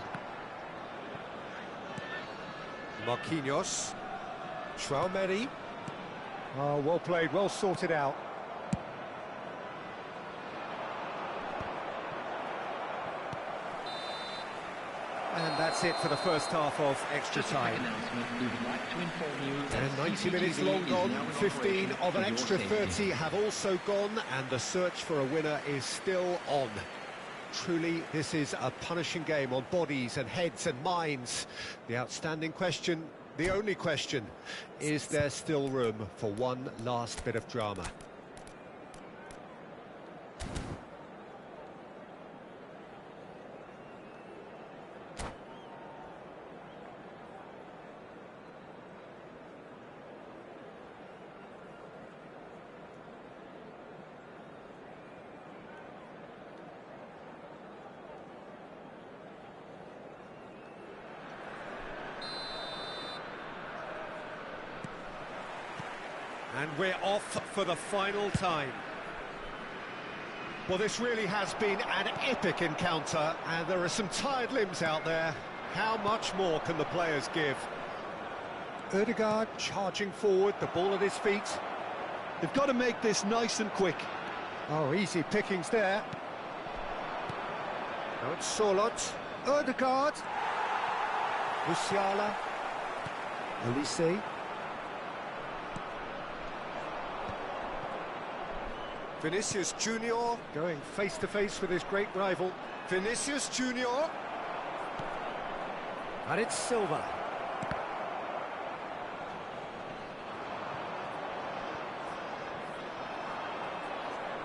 Marquinhos. Chouameni. Oh, well played, well sorted out. And that's it for the first half of extra time. And 90 minutes long gone, 15 of an extra 30 have also gone, and the search for a winner is still on. Truly, this is a punishing game on bodies and heads and minds. The outstanding question, the only question, is there still room for one last bit of drama? And we're off for the final time. Well, this really has been an epic encounter, and there are some tired limbs out there. How much more can the players give? Odegaard charging forward, the ball at his feet. They've got to make this nice and quick. Oh, easy pickings there. Now it's Solot. Odegaard. Musiala. Olise. Vinicius Junior going face-to-face with his great rival. Vinicius Junior. And it's Silva.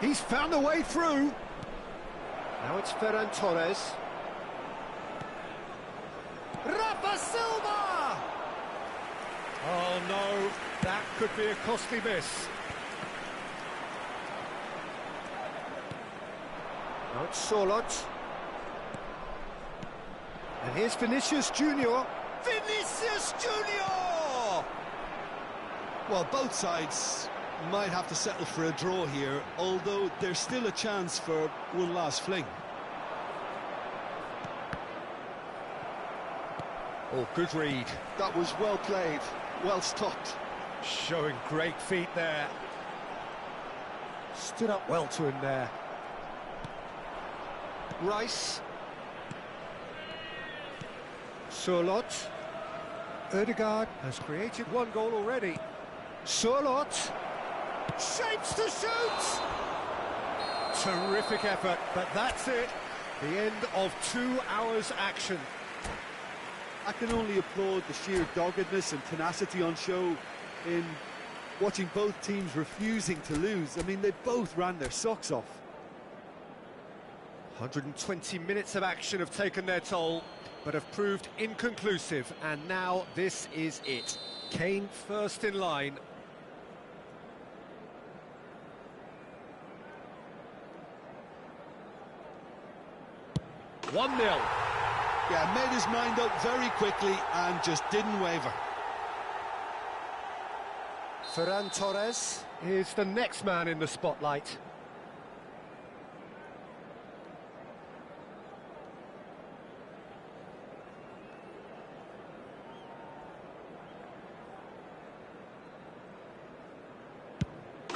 He's found a way through. Now it's Ferran Torres. Rafa Silva! Oh no, that could be a costly miss. Now it's Solot. And here's Vinicius Junior. Vinicius Junior! Well, both sides might have to settle for a draw here, although there's still a chance for one last fling. Oh, good read. That was well played, well stopped. Showing great feet there. Stood up well to him there. Rice. Solot. Odegaard has created one goal already. Solot. Shapes to shoot! Terrific effort, but that's it. The end of 2 hours action. I can only applaud the sheer doggedness and tenacity on show in watching both teams refusing to lose. I mean, they both ran their socks off. 120 minutes of action have taken their toll, but have proved inconclusive, and now this is it. Kane first in line. 1-0. Yeah, made his mind up very quickly and just didn't waver. Ferran Torres is the next man in the spotlight.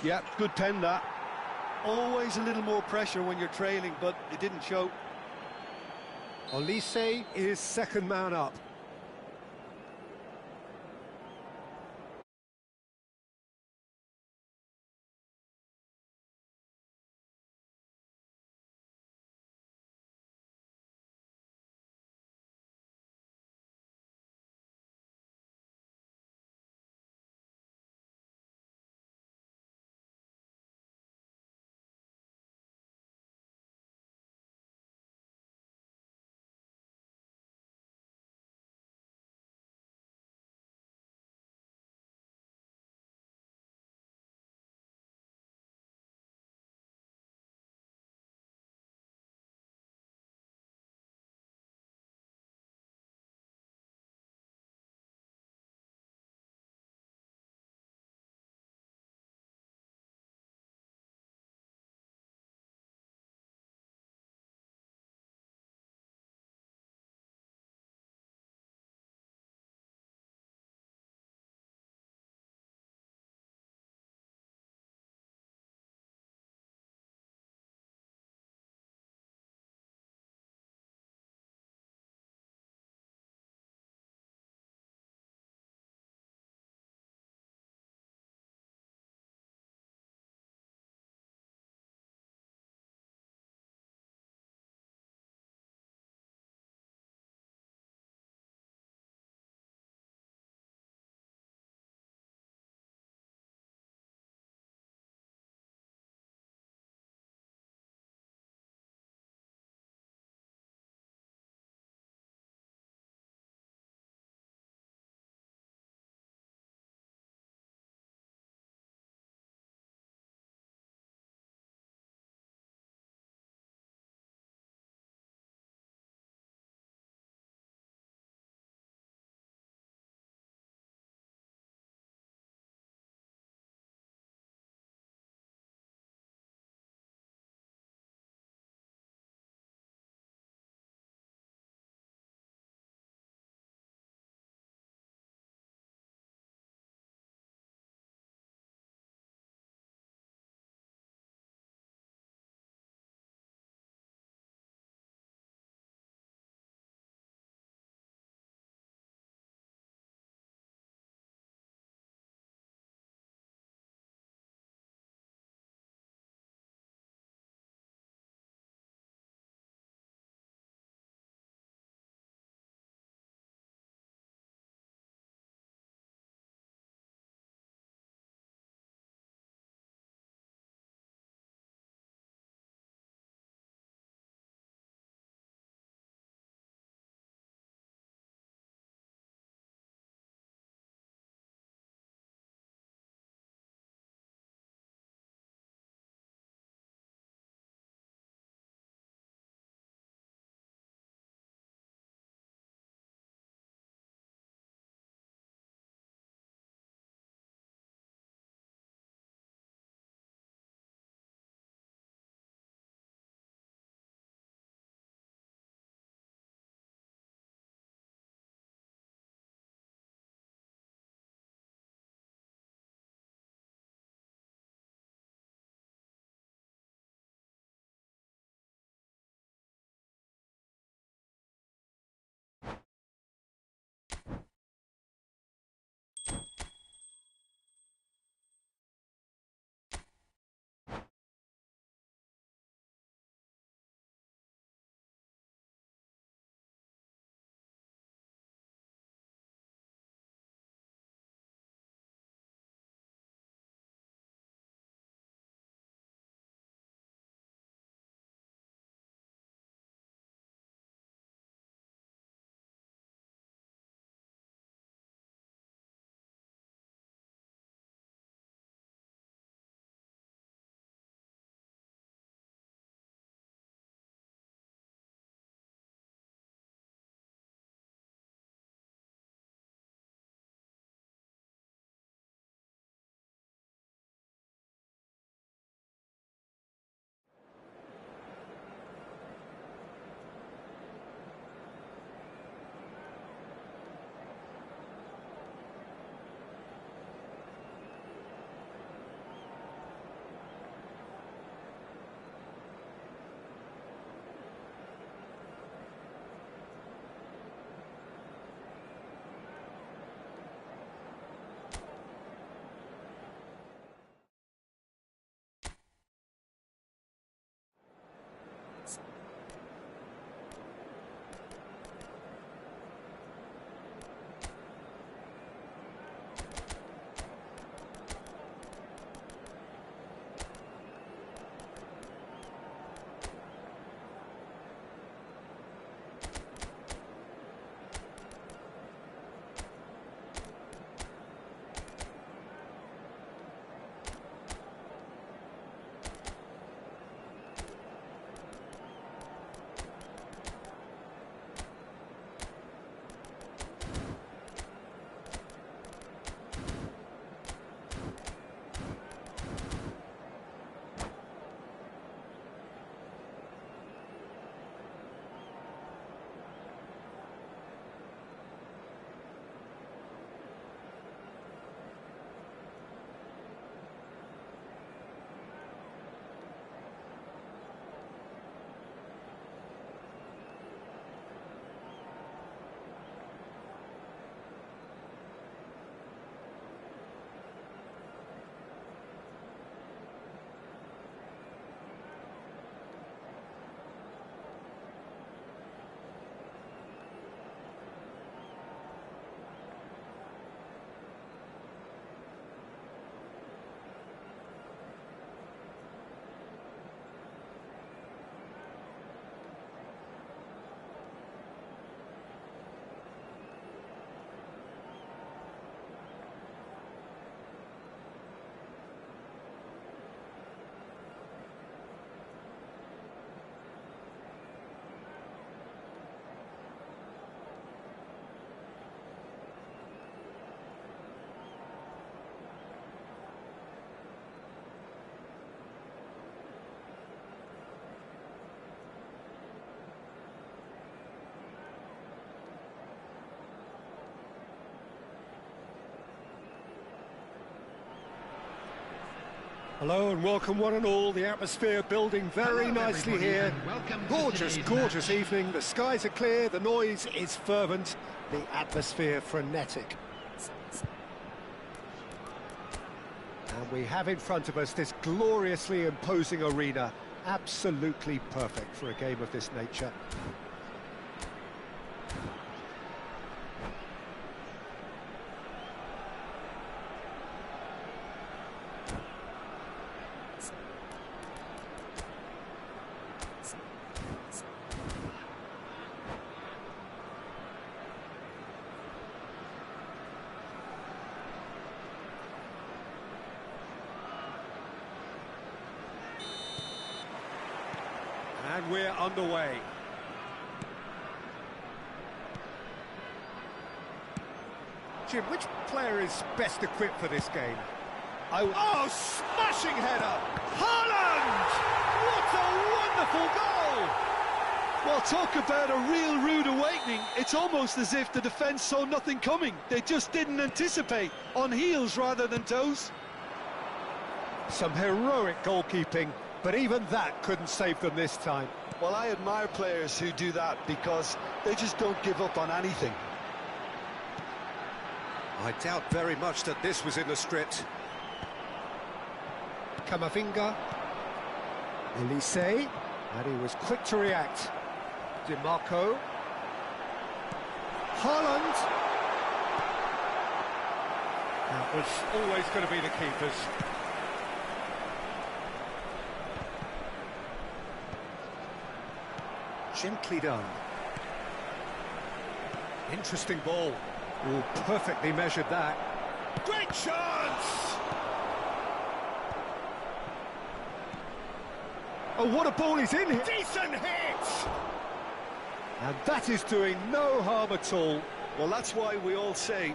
Yeah, good pen that. Always a little more pressure when you're trailing, but it didn't show. Olise is second man up. Hello and welcome one and all. The atmosphere building very Hello, nicely everybody, here. and welcome to Gorgeous, today's gorgeous match. evening. The skies are clear, the noise is fervent, the atmosphere frenetic. And we have in front of us this gloriously imposing arena. Absolutely perfect for a game of this nature. And we're underway. Jim, which player is best equipped for this game? Oh, smashing header! Haaland! What a wonderful goal! Well, talk about a real rude awakening. It's almost as if the defence saw nothing coming. They just didn't anticipate, on heels rather than toes. Some heroic goalkeeping, but even that couldn't save them this time. Well, I admire players who do that because they just don't give up on anything. I doubt very much that this was in the script. Camavinga. Elise. And he was quick to react. DiMarco. Haaland. That was always going to be the keepers. Gently done. Interesting ball. Oh, perfectly measured that. Great chance! Oh, what a ball he's in here. Decent hit! And that is doing no harm at all. Well, that's why we all say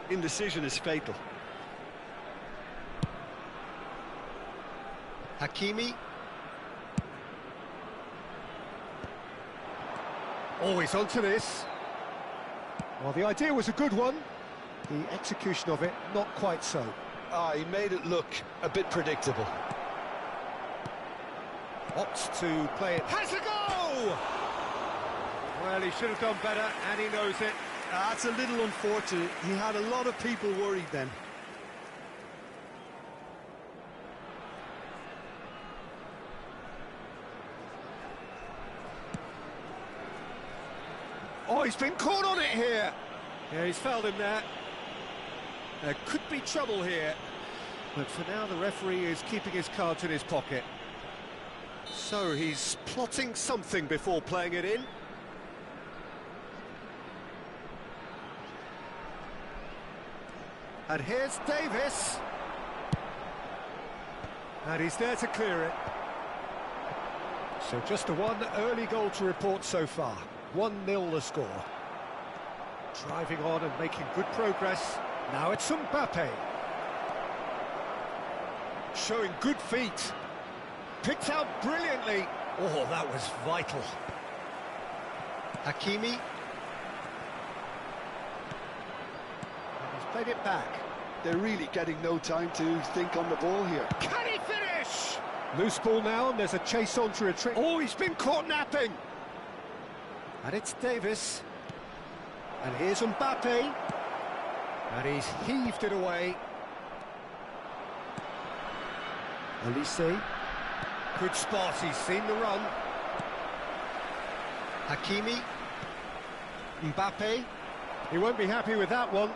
indecision is fatal. Hakimi. Oh, he's onto this. Well, the idea was a good one. The execution of it, not quite so. He made it look a bit predictable. Opts to play it. Has a go! Well, he should have done better, and he knows it. That's a little unfortunate. He had a lot of people worried then. Oh, he's been caught on it here. Yeah, he's fouled him there. There could be trouble here. But for now, the referee is keeping his cards in his pocket. So he's plotting something before playing it in. And here's Davis. And he's there to clear it. So just the one early goal to report so far. 1-0 the score. Driving on and making good progress. Now it's Mbappe. Showing good feet. Picked out brilliantly. Oh, that was vital. Hakimi. And he's played it back. They're really getting no time to think on the ball here. Can he finish? Loose ball now, and there's a chase on to retreat. Oh, he's been caught napping. And it's Davis. And here's Mbappe. And he's heaved it away. Elise. Good spot, he's seen the run. Hakimi. Mbappe. He won't be happy with that one.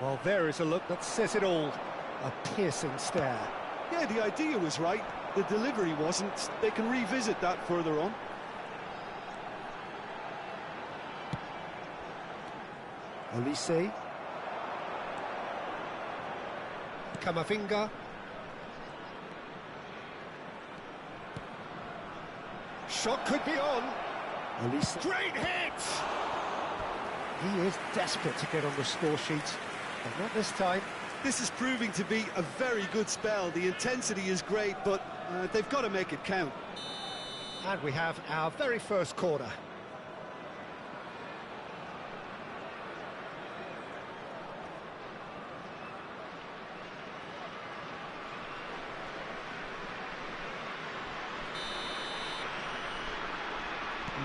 Well, there is a look that says it all. A piercing stare. Yeah, the idea was right. The delivery wasn't. They can revisit that further on. Elise. Camavinga. Shot could be on. Elise. Great hit! He is desperate to get on the score sheet, but not this time. This is proving to be a very good spell. The intensity is great, but they've got to make it count. And we have our very first corner.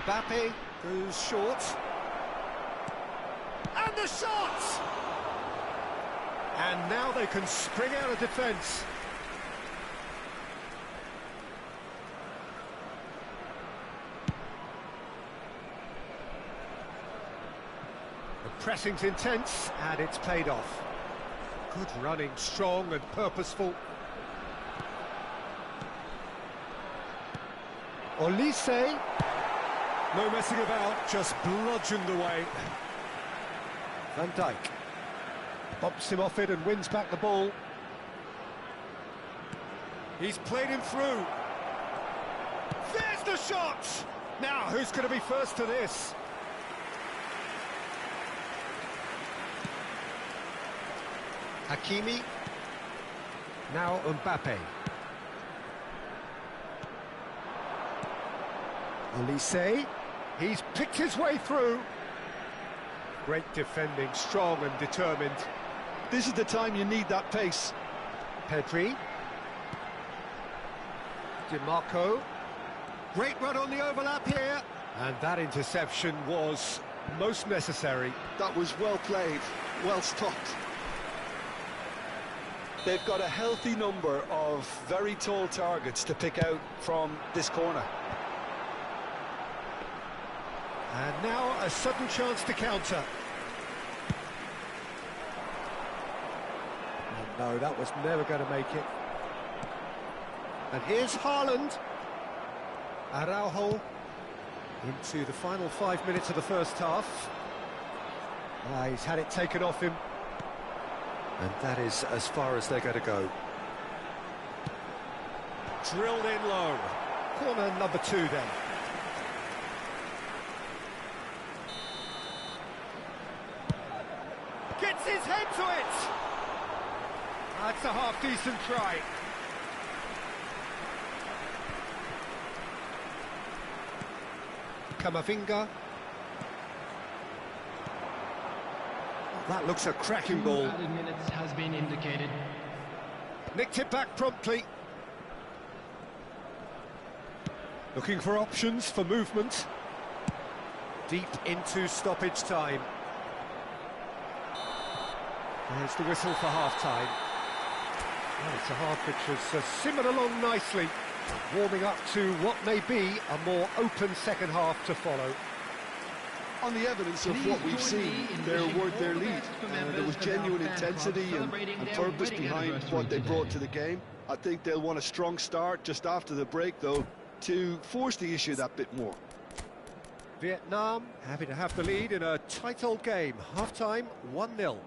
Mbappe goes short. And the shot! And now they can spring out of defence. The pressing's intense, and it's paid off. Good running, strong and purposeful. Olise. No messing about, just bludgeoned away. Van Dijk bumps him off it and wins back the ball. He's played him through. There's the shot! Now, who's going to be first to this? Hakimi. Now Mbappe. Olise. He's picked his way through. Great defending, strong and determined. This is the time you need that pace. Pedri. DiMarco. Great run on the overlap here. And that interception was most necessary. That was well played, well stopped. They've got a healthy number of very tall targets to pick out from this corner. And now a sudden chance to counter. Oh, no, that was never going to make it. And here's Haaland. Araujo into the final 5 minutes of the first half. He's had it taken off him. And that is as far as they're going to go. Drilled in low. Corner number 2 then. Gets his head to it! That's a half-decent try. Camavinga. That looks a cracking ball. Added minutes has been indicated. Nicked it back promptly. Looking for options for movement. Deep into stoppage time. There's the whistle for half-time. Well, it's a half which has simmered along nicely, warming up to what may be a more open second half to follow. On the evidence of what we've seen, they're worth their lead. There was genuine intensity and purpose behind what they brought to the game. I think they'll want a strong start just after the break, though, to force the issue that bit more. Vietnam happy to have the lead in a tight old game. Half-time, 1-0.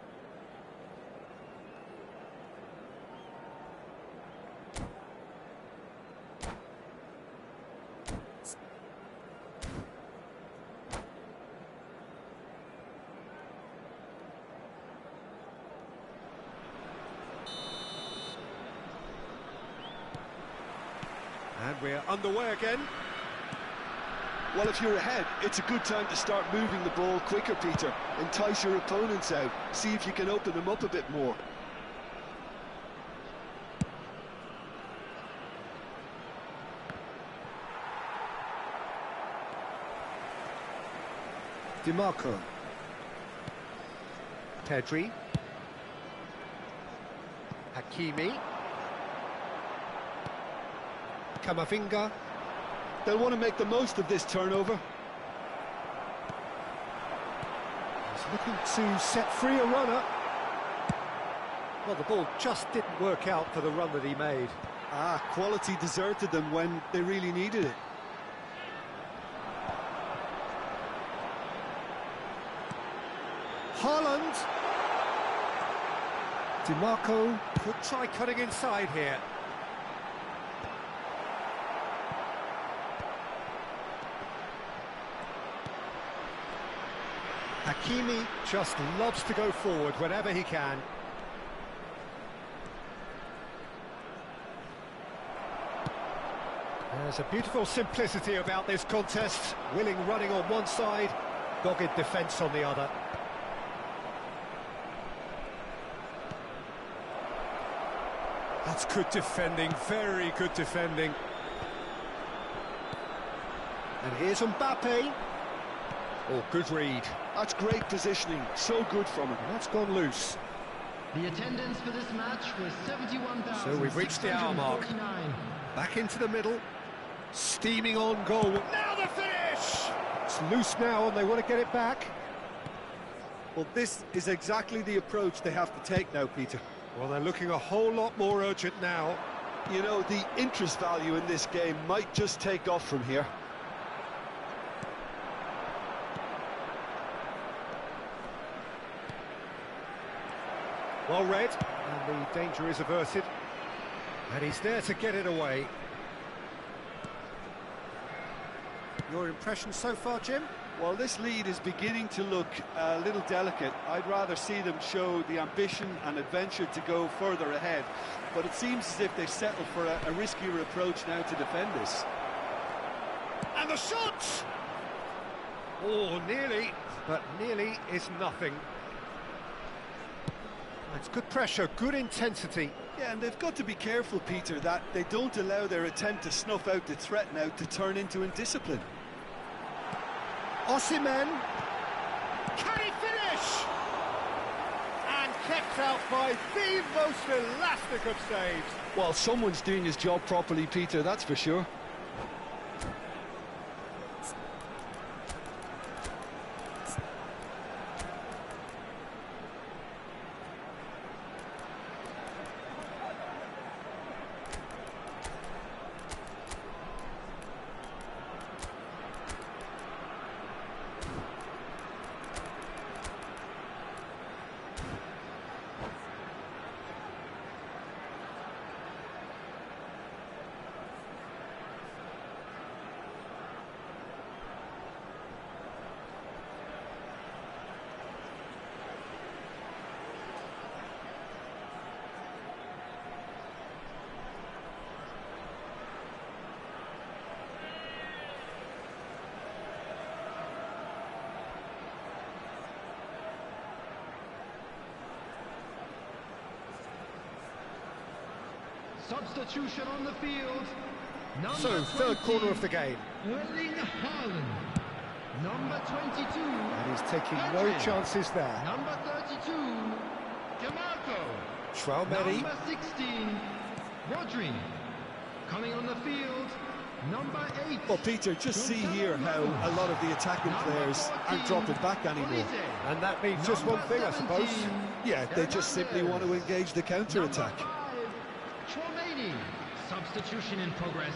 And we're underway again. Well, if you're ahead, it's a good time to start moving the ball quicker, Peter. Entice your opponents out. See if you can open them up a bit more. DiMarco. Pedri. Hakimi. Camavinga. They'll want to make the most of this turnover. He's looking to set free a runner. Well, the ball just didn't work out for the run that he made. Quality deserted them when they really needed it. Haaland. DiMarco could try cutting inside here. Hakimi just loves to go forward whenever he can. There's a beautiful simplicity about this contest. Willing running on one side, dogged defence on the other. That's good defending, very good defending. And here's Mbappe. Oh, good read. That's great positioning, so good from him. And that's gone loose. The attendance for this match was 71,649. So we've reached the hour mark. Back into the middle. Steaming on goal. Now the finish! It's loose now and they want to get it back. Well, this is exactly the approach they have to take now, Peter. Well, they're looking a whole lot more urgent now. You know, the interest value in this game might just take off from here. Well read, and the danger is averted. And he's there to get it away. Your impression so far, Jim? Well, this lead is beginning to look a little delicate. I'd rather see them show the ambition and adventure to go further ahead. But it seems as if they've settled for a riskier approach now to defend this. And the shot! Oh, nearly, but nearly is nothing. It's good pressure, good intensity. Yeah, and they've got to be careful, Peter, that they don't allow their attempt to snuff out the threat now to turn into indiscipline. Hqn1111. Can he finish? And kept out by the most elastic of saves. Well, someone's doing his job properly, Peter, that's for sure. Substitution on the field. So, third quarter of the game. Erling Haaland. Number 22. And he's taking no Hqn1111. chances there. Number 32. Jamarco. Traumeri. Number 16. Rodri. Coming on the field. Number 8. Well, Peter, just see here how a lot of the attacking players aren't dropping back anymore. And that means just one thing, I suppose. Yeah, they just simply want to engage the counter-attack. Substitution in progress.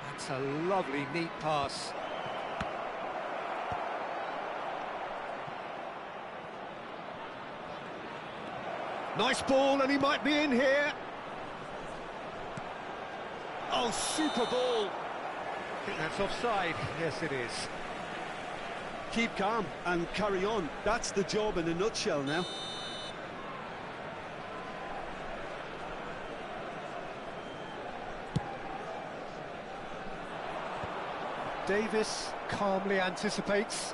That's a lovely, neat pass. Nice ball, and he might be in here. Oh, super ball. I think that's offside. Yes, it is. Keep calm and carry on. That's the job in a nutshell now. Davis calmly anticipates.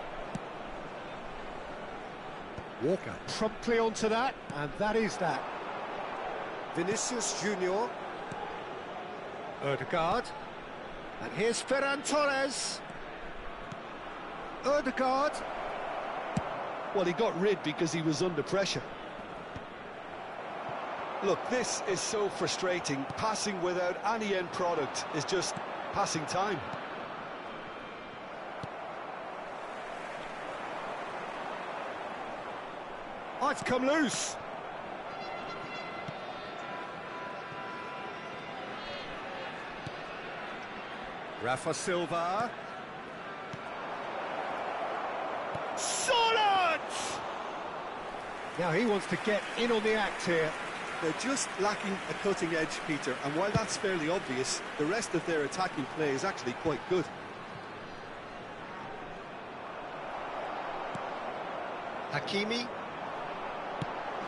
Walker promptly onto that, and that is that. Vinicius Junior. Ødegaard. And here's Ferran Torres. Ødegaard. Well, he got rid because he was under pressure. Look, this is so frustrating. Passing without any end product is just passing time. Oh, it's come loose. Rafa Silva. Solid! Now he wants to get in on the act here. They're just lacking a cutting edge, Peter, and while that's fairly obvious, the rest of their attacking play is actually quite good. Hakimi.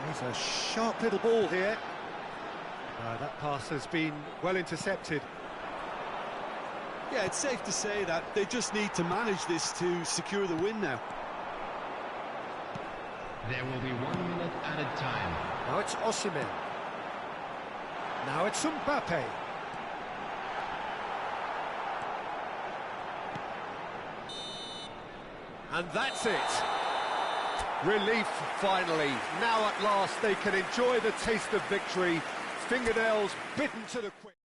He's a sharp little ball here. That pass has been well intercepted. Yeah, it's safe to say that they just need to manage this to secure the win now. There will be 1 minute added time. Now it's Osimhen. Now it's Mbappe. And that's it. Relief, finally. Now at last they can enjoy the taste of victory. Fingernails bitten to the quick.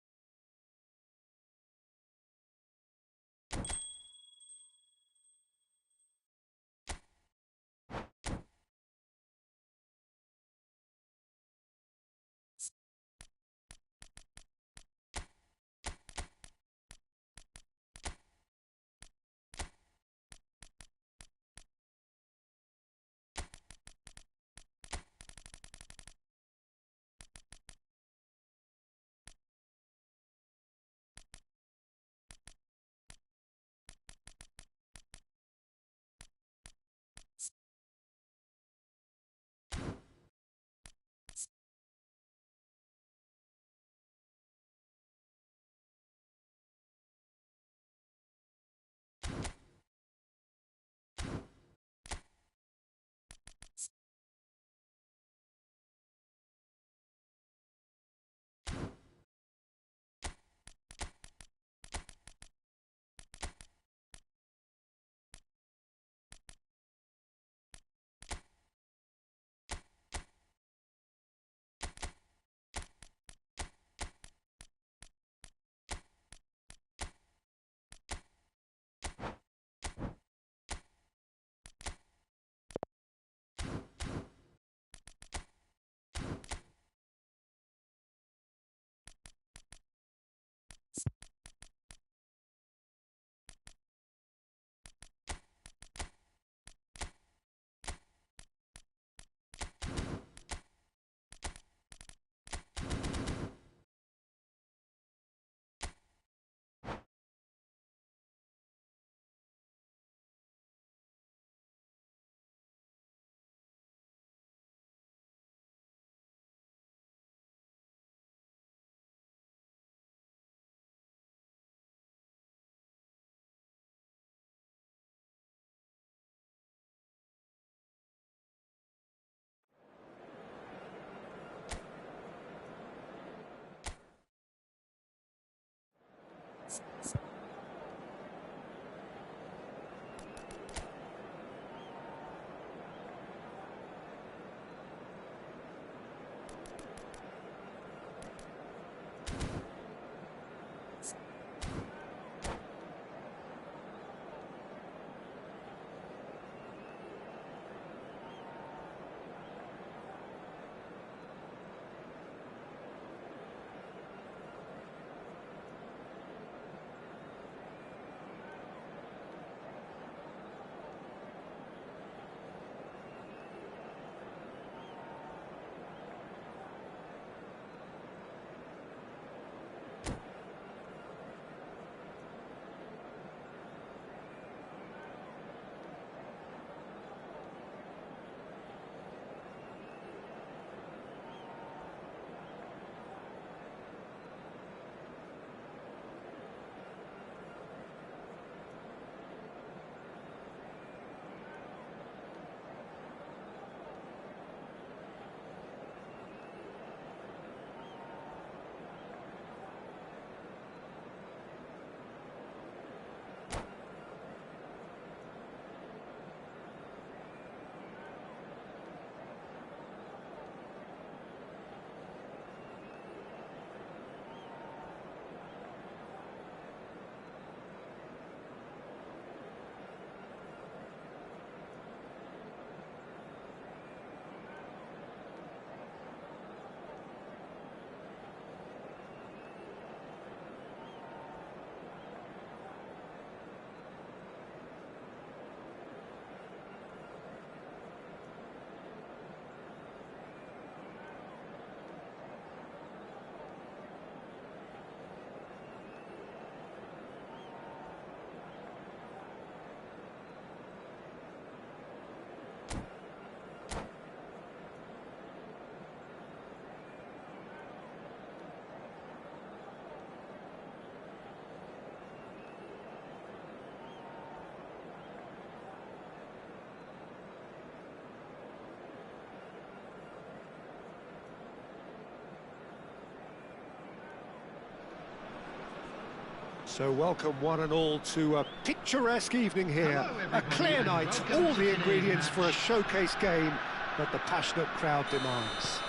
So welcome one and all to a picturesque evening here. A clear night, all the ingredients for a showcase game that the passionate crowd demands.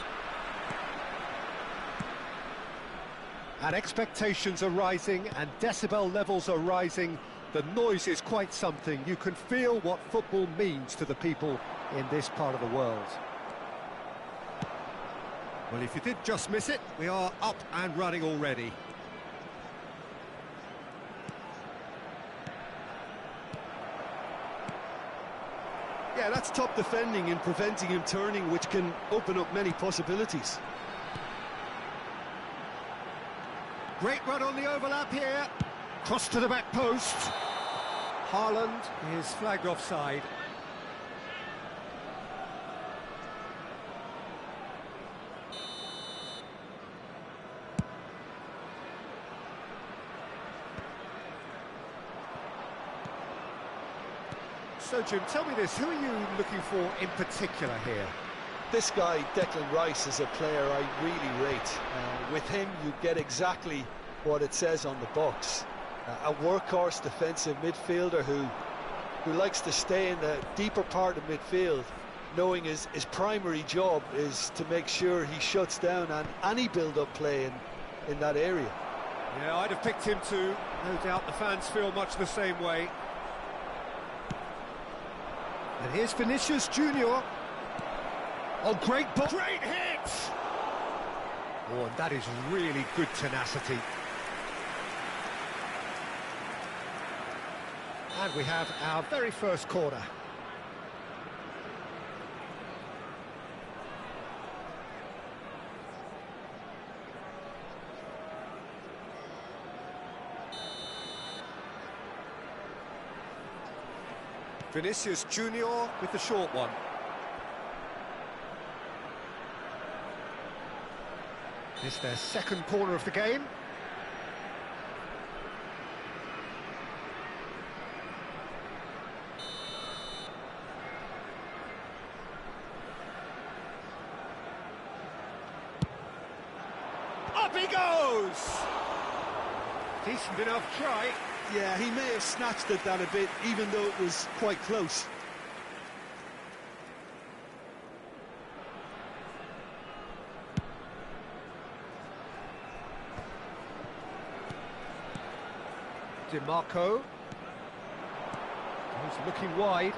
And expectations are rising and decibel levels are rising. The noise is quite something. You can feel what football means to the people in this part of the world. Well, if you did just miss it, we are up and running already. Yeah, that's top defending and preventing him turning, which can open up many possibilities. Great run on the overlap here. Cross to the back post. Haaland is flagged offside. So, Jim, tell me this, who are you looking for in particular here? This guy, Declan Rice, is a player I really rate. With him, you get exactly what it says on the box. A workhorse defensive midfielder who likes to stay in the deeper part of midfield, knowing his primary job is to make sure he shuts down any build-up play in that area. Yeah, I'd have picked him too. No doubt the fans feel much the same way. And here's Vinicius Junior. Oh, great ball. Great hit! Oh, and that is really good tenacity. And we have our very first corner. Vinicius Junior with the short one. It's their second corner of the game. Up he goes! Decent enough try. Yeah, he may have snatched at that a bit, even though it was quite close. DiMarco. He's looking wide.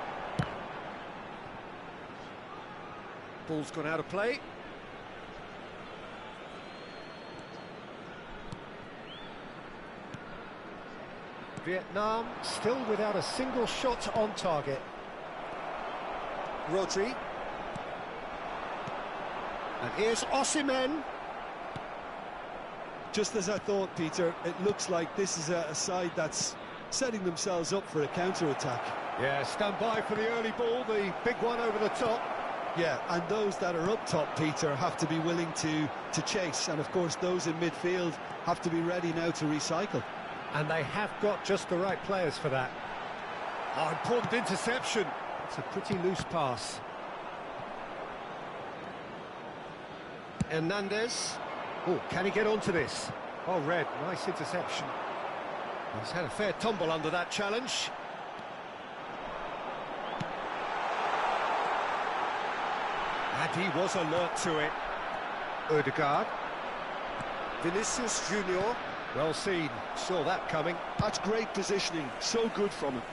Ball's gone out of play. Vietnam still without a single shot on target. Rodri. And here's Osimhen. Just as I thought, Peter, it looks like this is a side that's setting themselves up for a counter-attack. Yeah, stand by for the early ball, the big one over the top. Yeah, and those that are up top, Peter, have to be willing to chase. And, of course, those in midfield have to be ready now to recycle. And they have got just the right players for that. Oh, important interception. It's a pretty loose pass. Hernandez. Oh, can he get onto this? Oh, Red, nice interception. He's had a fair tumble under that challenge. And he was alert to it. Ødegaard. Vinicius Junior. Well seen, saw that coming. That's great positioning, so good from him.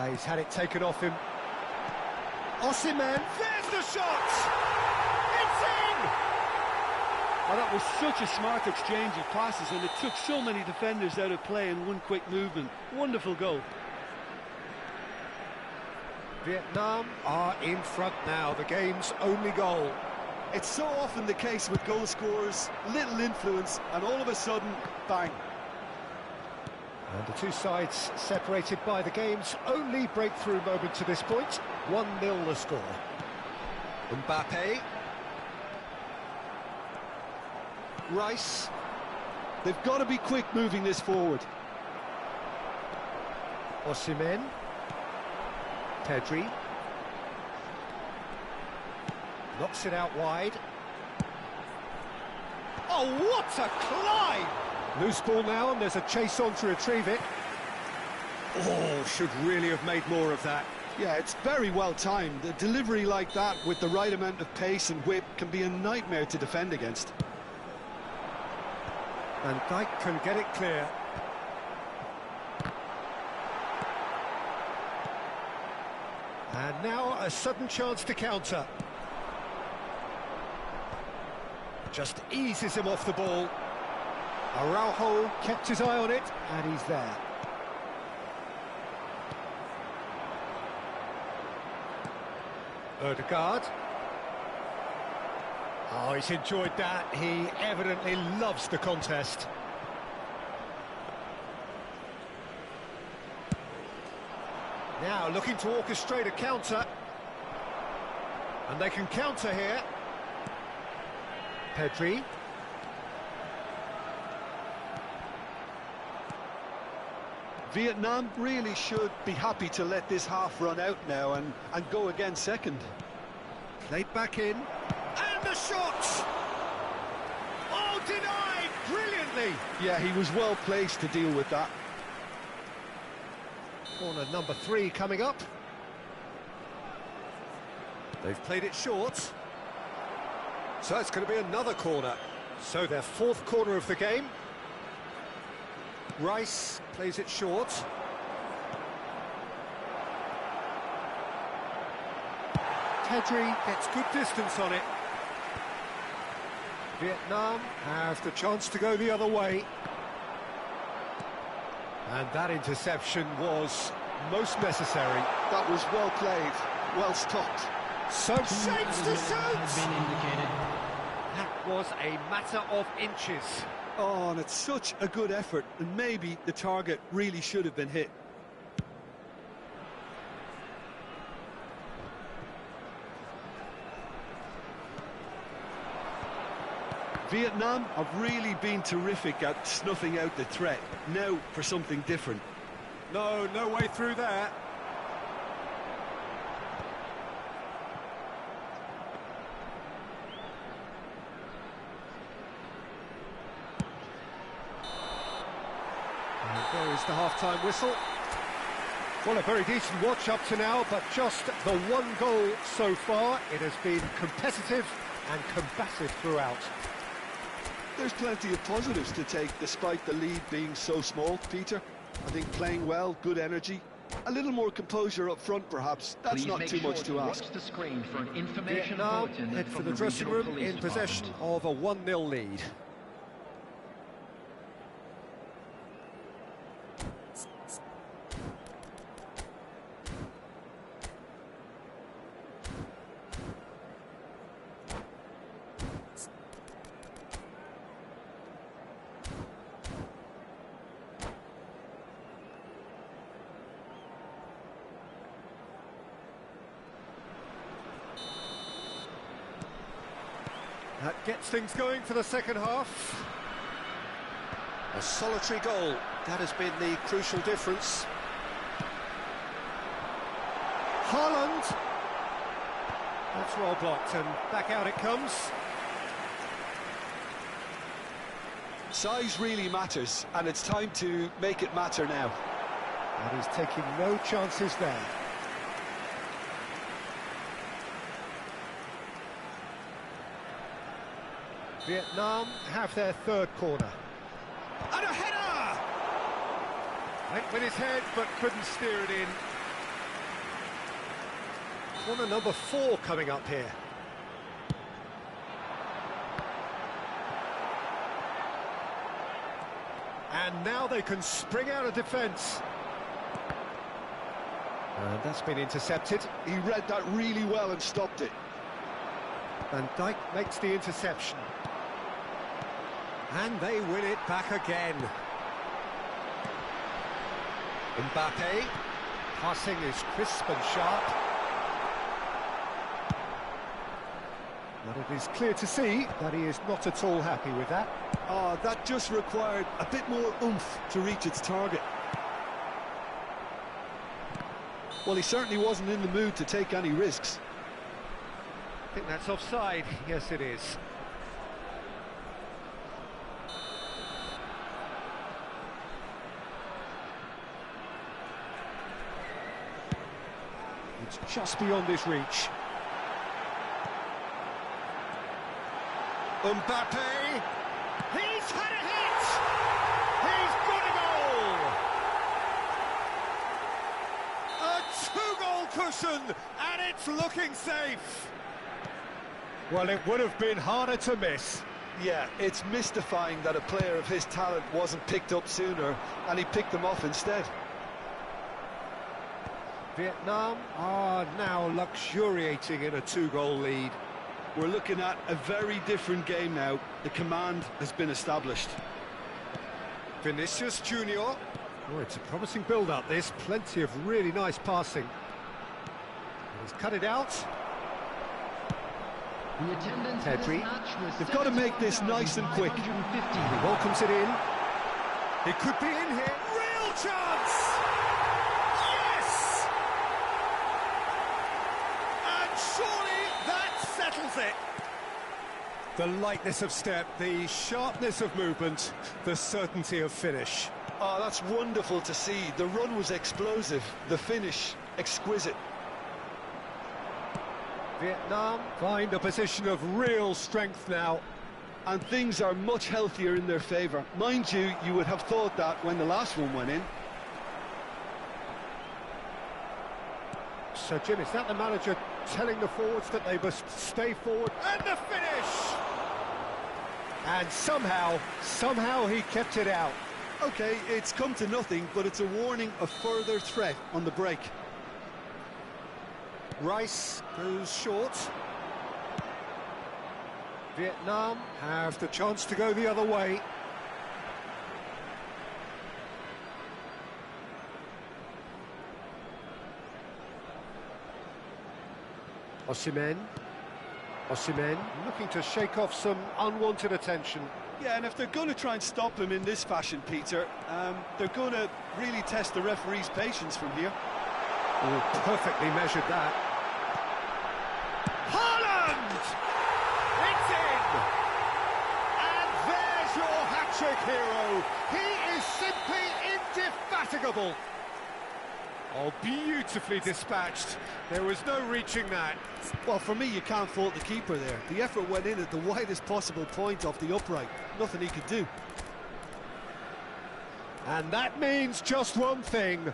He's had it taken off him. Osimhen, there's the shot! It's in! Well, that was such a smart exchange of passes, and it took so many defenders out of play in one quick movement. Wonderful goal. Vietnam are in front now, the game's only goal. It's so often the case with goal scorers, little influence, and all of a sudden, bang. And the two sides separated by the game's only breakthrough moment to this point. 1-0 the score. Mbappe. Rice. They've got to be quick moving this forward. Osimhen. Pedri. Knocks it out wide. Oh, what a climb! Loose ball now, and there's a chase on to retrieve it. Oh, should really have made more of that. Yeah, it's very well timed. A delivery like that with the right amount of pace and whip can be a nightmare to defend against. And Dijk can get it clear. And now a sudden chance to counter. Just eases him off the ball. Araujo kept his eye on it, and he's there. Ødegaard. Oh, he's enjoyed that. He evidently loves the contest. Now looking to orchestrate a counter. And they can counter here. Pedri. Vietnam really should be happy to let this half run out now and go again second. Played back in. And the shot! Oh, denied brilliantly! Yeah, he was well placed to deal with that. Corner number 3 coming up. They've played it short. So it's going to be another corner. So their 4th corner of the game. Rice plays it short. Pedri gets good distance on it. Vietnam have the chance to go the other way. And that interception was most necessary. That was well played, well stopped. So shapes to shoot! Been indicated. That was a matter of inches. Oh, and it's such a good effort, and maybe the target really should have been hit. Vietnam have really been terrific at snuffing out the threat. Now for something different. No way through there. And there is the half-time whistle. Well, a very decent watch up to now, but just the 1 goal so far. It has been competitive and combative throughout. There's plenty of positives to take despite the lead being so small, Peter. I think playing well, good energy, a little more composure up front perhaps. That's Please not make too sure much to to ask. watch the screen for an information Vietnam bulletin head for from the dressing regional room police in possession department. of a 1-0 lead. That gets things going for the second half. A solitary goal, that has been the crucial difference. Haaland. That's well blocked, and back out it comes. Size really matters, and it's time to make it matter now. And he's taking no chances there. Vietnam have their 3rd corner. And a header! Went with his head, but couldn't steer it in. Corner number 4 coming up here. And now they can spring out of defence. And that's been intercepted. He read that really well and stopped it. And Dijk makes the interception. And they win it back again. Mbappe. Passing is crisp and sharp. But it is clear to see that he is not at all happy with that. Oh, that just required a bit more oomph to reach its target. Well, he certainly wasn't in the mood to take any risks. I think that's offside. Yes, it is. It's just beyond his reach. Mbappe! He's had a hit! He's got a goal! A 2-goal cushion, and it's looking safe. Well, it would have been harder to miss. Yeah, it's mystifying that a player of his talent wasn't picked up sooner, and he picked them off instead. Vietnam are now luxuriating in a 2-goal lead. We're looking at a very different game now. The command has been established. Vinicius Junior. Oh, it's a promising build-up, this. Plenty of really nice passing. He's cut it out. The attendance for this Pedri. match was They've got to make this nice and quick. 71,550. He welcomes it in. It could be in here. Real chance! Yes! And surely that settles it. The lightness of step, the sharpness of movement, the certainty of finish. Oh, that's wonderful to see. The run was explosive, the finish exquisite. Vietnam find a position of real strength now. And things are much healthier in their favour. Mind you, you would have thought that when the last one went in. So, Jim, is that the manager telling the forwards that they must stay forward? And the finish! And somehow he kept it out. OK, it's come to nothing, but it's a warning of further threat on the break. Rice goes short. Vietnam have the chance to go the other way. Hqn1111 looking to shake off some unwanted attention. Yeah, and if they're going to try and stop him in this fashion, Peter, they're going to really test the referee's patience from here. Oh, perfectly measured that. Haaland! It's in! And there's your hat-trick hero. He is simply indefatigable. Oh, beautifully dispatched. There was no reaching that. Well, for me, you can't fault the keeper there. The effort went in at the widest possible point off the upright. Nothing he could do. And that means just one thing,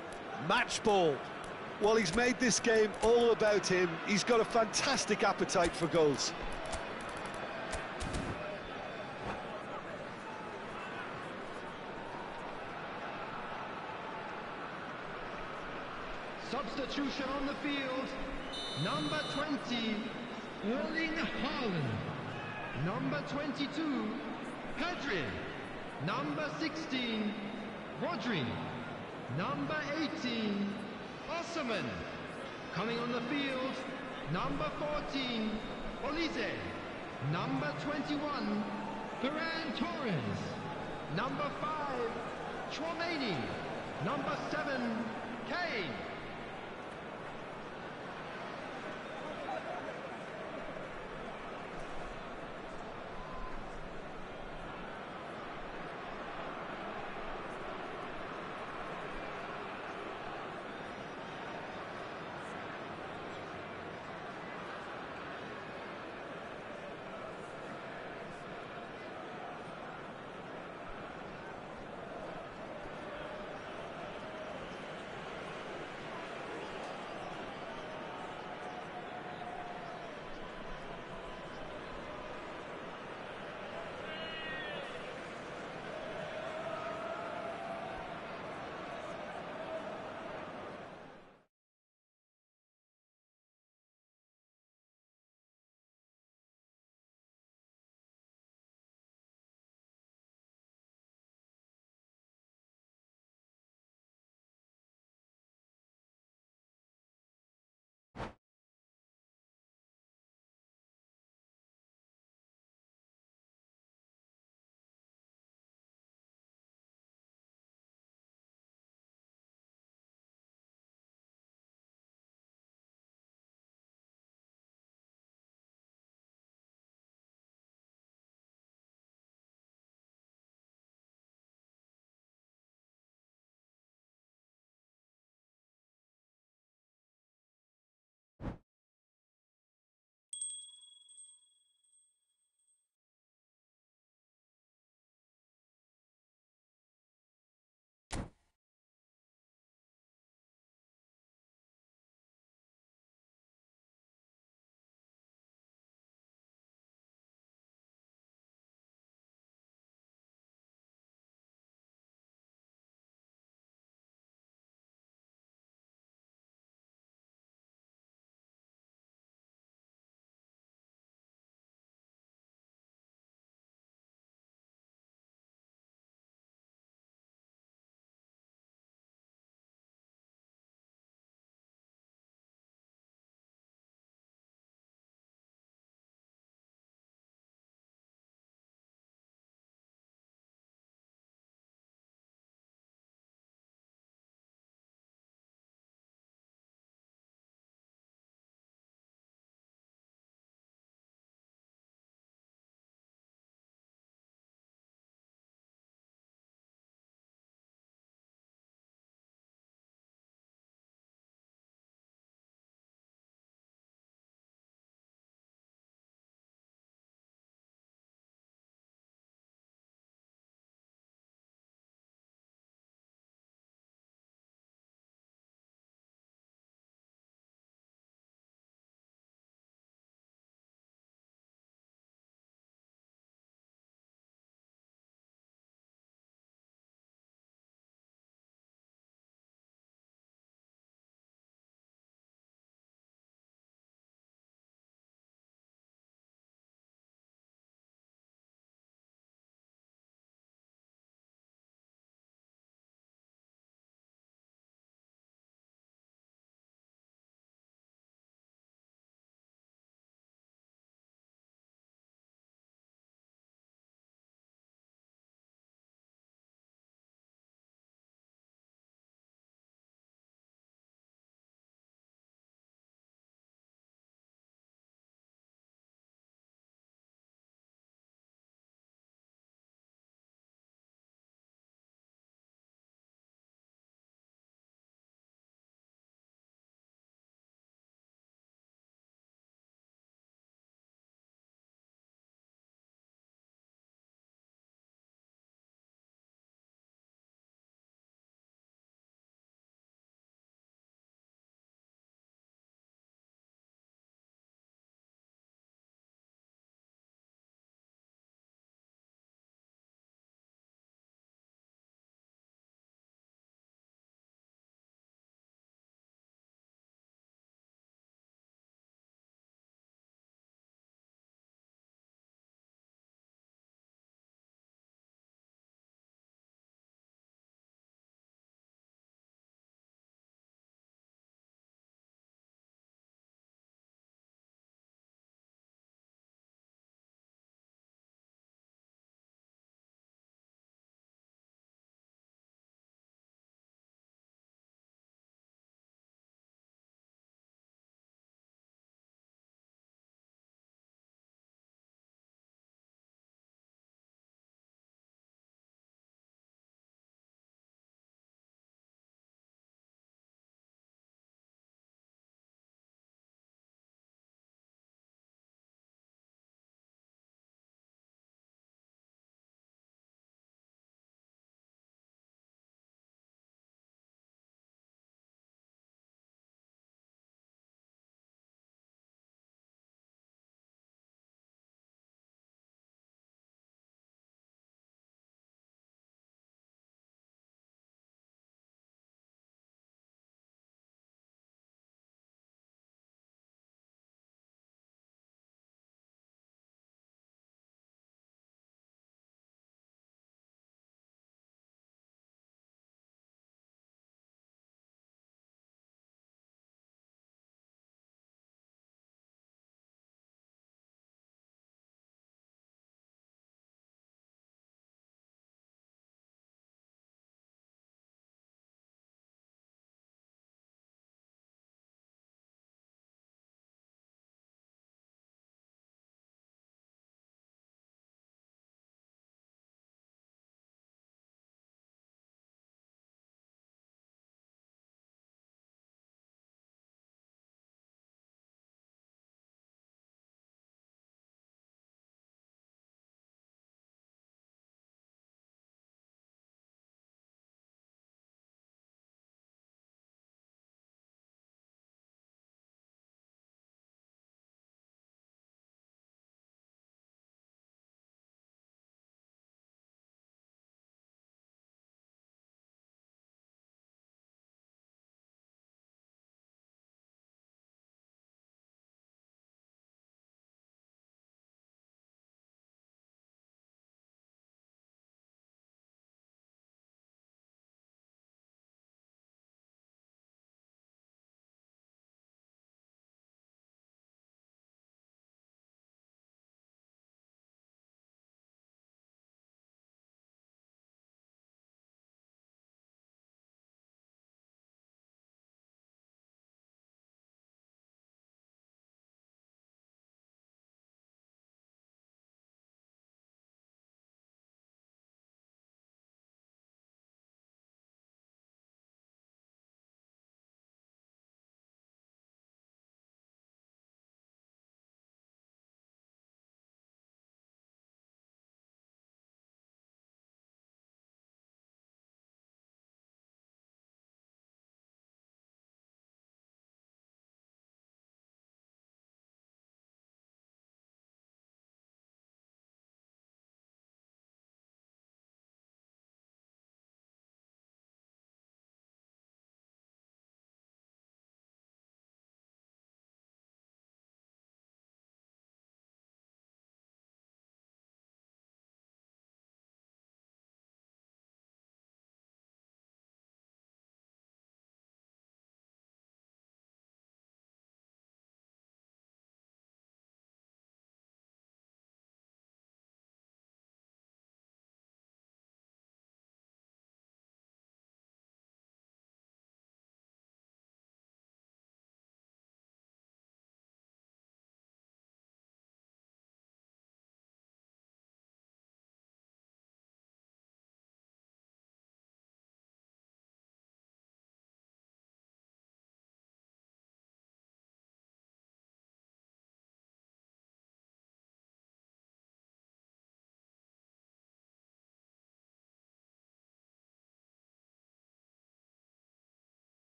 match ball. Well, he's made this game all about him. He's got a fantastic appetite for goals. Substitution on the field. Number 20, Erling Haaland. Number 22, Pedri. Number 16, Rodri. Number 18, Hqn1111. Coming on the field, number 14, Olise. Number 21, Ferran Torres. Number 5, Chouameni. Number 7, Kane.